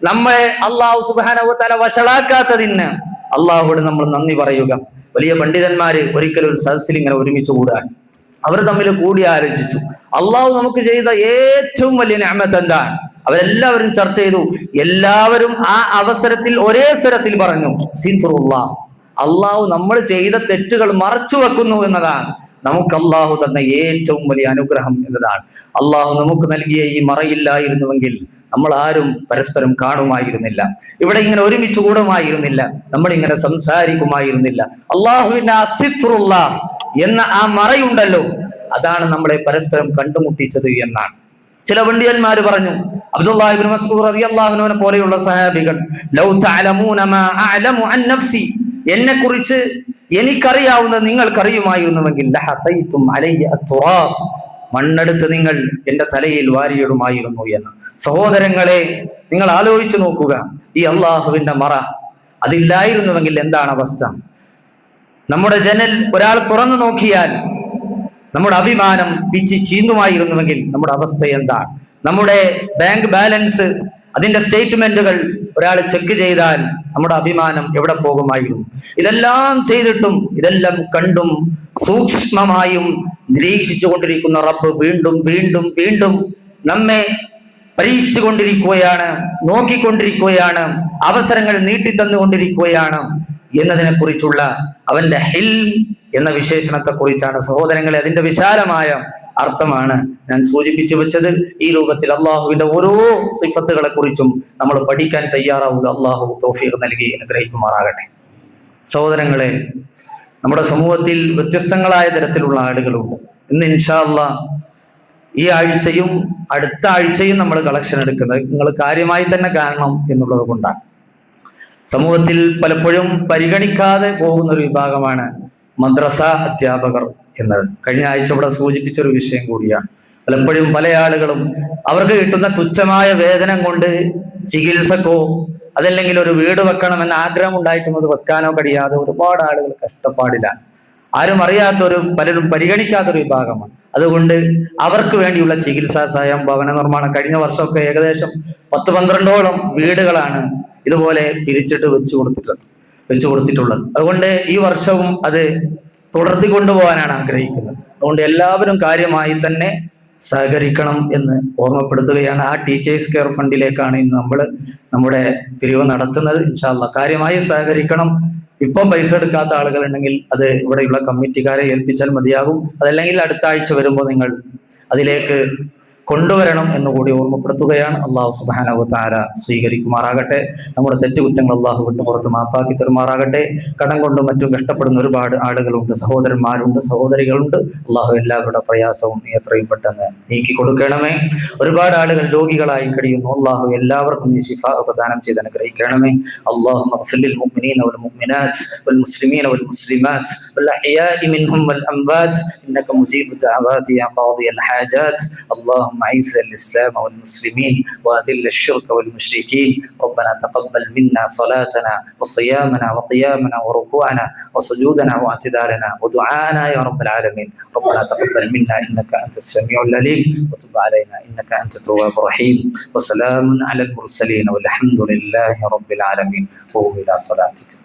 നമ്മളെ അള്ളാഹു സുബ്ഹാനഹു വ തആല വഷളാക്കാത്തതിന് അള്ളാഹുവോട് നമ്മൾ നന്ദി പറയുക. വലിയ പണ്ഡിതന്മാര് ഒരിക്കലും ഒരു സദസ്സിൽ ഇങ്ങനെ ഒരുമിച്ച് കൂടാൻ, അവർ തമ്മിൽ കൂടി ആലോചിച്ചു, അള്ളാഹു നമുക്ക് ചെയ്ത ഏറ്റവും വലിയ നിഅമത്ത് എന്താണ്? അവരെല്ലാവരും ചർച്ച ചെയ്തു. എല്ലാവരും ആ അവസരത്തിൽ ഒരേ സ്വരത്തിൽ പറഞ്ഞു, സിത്റുല്ലാഹ്, അള്ളാഹു നമ്മൾ ചെയ്ത തെറ്റുകൾ മറച്ചു വെക്കുന്നു എന്നതാണ് നമുക്ക് അള്ളാഹു തന്ന ഏറ്റവും വലിയ അനുഗ്രഹം എന്നതാണ്. അള്ളാഹു നമുക്ക് നൽകിയ ഈ മറയില്ലായിരുന്നുവെങ്കിൽ നമ്മൾ ആരും പരസ്പരം കാണുമായിരുന്നില്ല, ഇവിടെ ഇങ്ങനെ ഒരുമിച്ച് കൂടുമായിരുന്നില്ല, നമ്മൾ ഇങ്ങനെ സംസാരിക്കുമായിരുന്നില്ല. അള്ളാഹുവിന്റെ അസിത്റുല്ലാഹ് എന്ന ആ മറയുണ്ടല്ലോ, അതാണ് നമ്മളെ പരസ്പരം കണ്ടുമുട്ടിച്ചത് എന്നാണ്. ചില പണ്ഡിതന്മാര് പറഞ്ഞു, അബ്ദുല്ലാഹി ഇബ്നു മസ്ഊദ് റളിയല്ലാഹു അൻഹു പോലെയുള്ള സഹാബികൾ, ലൗ തഅലമൂന മാ അഅലമു അൻ നഫ്സി, എന്നെ കുറിച്ച് എനിക്കറിയാവുന്നത് നിങ്ങൾക്കറിയുമായിരുന്നുവെങ്കിൽ ലഹതൈതും അലയ്യ അത്തുറാബ്, മണ്ണെടുത്ത് നിങ്ങൾ എന്റെ തലയിൽ വാരിയിടുമായിരുന്നു എന്ന്. സഹോദരങ്ങളെ, നിങ്ങൾ ആലോചിച്ചു നോക്കുക, ഈ അള്ളാഹുവിന്റെ മറ അതില്ലായിരുന്നുവെങ്കിൽ എന്താണ് അവസ്ഥ? നമ്മുടെ ജനൽ ഒരാൾ തുറന്നു നോക്കിയാൽ നമ്മുടെ അഭിമാനം പിച്ചി ചീന്തുമായിരുന്നുവെങ്കിൽ നമ്മുടെ അവസ്ഥ എന്താണ്? നമ്മുടെ ബാങ്ക് ബാലൻസ്, അതിന്റെ സ്റ്റേറ്റ്മെന്റുകൾ ഒരാൾ ചെക്ക് ചെയ്താൽ നമ്മുടെ അഭിമാനം എവിടെ പോകുമായിരുന്നു? ഇതെല്ലാം ചെയ്തിട്ടും ഇതെല്ലാം കണ്ടും സൂക്ഷ്മമായും നിരീക്ഷിച്ചു കൊണ്ടിരിക്കുന്ന റബ്ബ് വീണ്ടും വീണ്ടും വീണ്ടും നമ്മെ പരീക്ഷിച്ചുകൊണ്ടിരിക്കുകയാണ്, നോക്കിക്കൊണ്ടിരിക്കുകയാണ്, അവസരങ്ങൾ നീട്ടിത്തന്നുകൊണ്ടിരിക്കുകയാണ് എന്നതിനെ കുറിച്ചുള്ള അവന്റെ ഹിൽം എന്ന വിശേഷണത്തെ കുറിച്ചാണ് സഹോദരങ്ങളെ, അതിന്റെ വിശാലമായ അർത്ഥമാണ് ഞാൻ സൂചിപ്പിച്ചു വെച്ചത്. ഈ രൂപത്തിൽ അള്ളാഹുവിന്റെ ഓരോ സിഫത്തുകളെ കുറിച്ചും നമ്മൾ പഠിക്കാൻ തയ്യാറാവുക. അള്ളാഹു തൗഫീഖ് നൽകി അനുഗ്രഹിക്കുമാറാകട്ടെ. സഹോദരങ്ങളെ, നമ്മുടെ സമൂഹത്തിൽ വ്യത്യസ്തങ്ങളായ തരത്തിലുള്ള ആളുകളുണ്ട്. ഇന്ന് ഇൻഷാ അല്ലാഹ് ഈ ആഴ്ചയും അടുത്ത ആഴ്ചയും നമ്മൾ കളക്ഷൻ എടുക്കുന്നത് നിങ്ങൾ കാര്യമായി തന്നെ കാണണം എന്നുള്ളത് കൊണ്ടാണ്. സമൂഹത്തിൽ പലപ്പോഴും പരിഗണിക്കാതെ പോകുന്ന ഒരു വിഭാഗമാണ് മദ്രസ അധ്യാപകർ എന്നത്. കഴിഞ്ഞ ആഴ്ച ഇവിടെ സൂചിപ്പിച്ച ഒരു വിഷയം കൂടിയാണ്. പലപ്പോഴും പല ആളുകളും അവർക്ക് കിട്ടുന്ന തുച്ഛമായ വേതനം കൊണ്ട് ചികിത്സക്കോ അതല്ലെങ്കിൽ ഒരു വീട് വെക്കണമെന്ന ആഗ്രഹം ഉണ്ടായിട്ടും അത് വെക്കാനോ കഴിയാതെ ഒരുപാട് ആളുകൾ കഷ്ടപ്പാടിലാണ്. ആരും അറിയാത്തൊരു, പലരും പരിഗണിക്കാത്തൊരു വിഭാഗമാണ്. അതുകൊണ്ട് അവർക്ക് വേണ്ടിയുള്ള ചികിത്സാ സഹായം, ഭവന നിർമ്മാണം, കഴിഞ്ഞ വർഷമൊക്കെ ഏകദേശം 10-12ഓളം വീടുകളാണ് ഇതുപോലെ തിരിച്ചിട്ട് വെച്ചു കൊടുത്തിട്ടുള്ളത്. അതുകൊണ്ട് ഈ വർഷവും അത് തുടർത്തി കൊണ്ടുപോകാനാണ് ആഗ്രഹിക്കുന്നത്. അതുകൊണ്ട് എല്ലാവരും കാര്യമായി തന്നെ സഹകരിക്കണം എന്ന് ഓർമ്മപ്പെടുത്തുകയാണ്. ആ ടീച്ചേഴ്സ് കെയർ ഫണ്ടിലേക്കാണ് ഇന്ന് നമ്മൾ നമ്മുടെ പിരിവ് നടത്തുന്നത്. ഇൻഷാ അല്ലാഹ് കാര്യമായി സഹകരിക്കണം. ഇപ്പം പൈസ എടുക്കാത്ത ആളുകൾ ഉണ്ടെങ്കിൽ അത് ഇവിടെയുള്ള കമ്മിറ്റിക്കാരെ ഏൽപ്പിച്ചാൽ മതിയാകും. അതല്ലെങ്കിൽ അടുത്ത ആഴ്ച വരുമ്പോൾ നിങ്ങൾ അതിലേക്ക് കൊണ്ടുവരണം എന്നുകൂടി ഓർമ്മപ്പെടുത്തുകയാണ്. അള്ളാഹു സുബ്ഹാനഹു വ തആല സ്വീകരിക്കുമാറാകട്ടെ. നമ്മുടെ തെറ്റുകുറ്റങ്ങൾ അള്ളാഹു വിട്ട് പുറത്ത് മാപ്പാക്കി തരുമാറാകട്ടെ. കടം കൊണ്ടും മറ്റും കഷ്ടപ്പെടുന്ന ഒരുപാട് ആളുകളുണ്ട്, സഹോദരന്മാരുണ്ട്, സഹോദരികളുണ്ട്. അള്ളാഹു എല്ലാവരുടെ പ്രയാസവും നീ എത്രയും പെട്ടെന്ന് നീക്കി കൊടുക്കണമേ. ഒരുപാട് ആളുകൾ രോഗികളായി കഴിയുന്നു. അള്ളാഹു എല്ലാവർക്കും നീ ശിഫ പ്രദാനം ചെയ്ത് അനുഗ്രഹിക്കണമേ. അല്ലാഹുമ്മ ഗ്ഫിർ ലിൽ മുഅ്മിനീന വൽ മുഅ്മിനാത്ത് വൽ മുസ്ലിമീന വൽ മുസ്ലിമാത്ത് വൽ അഹ്യാഇ മിൻഹും വൽ അംവാത്ത് ഇന്നക മുജീബു ദഅവാതി യാ ഖാദിയൽ ഹാജാത്ത്. അല്ലാഹുമ്മ اللهم أعز الإسلام والمسلمين وأذل الشرك والمشركين. ربنا تقبل منا صلاتنا وصيامنا وقيامنا وركوعنا وسجودنا واعتدالنا ودعاءنا يا رب العالمين. ربنا تقبل منا إنك أنت السميع العليم وتب علينا إنك أنت التواب الرحيم. وسلام على المرسلين والحمد لله رب العالمين. قوموا إلى صلاتكم.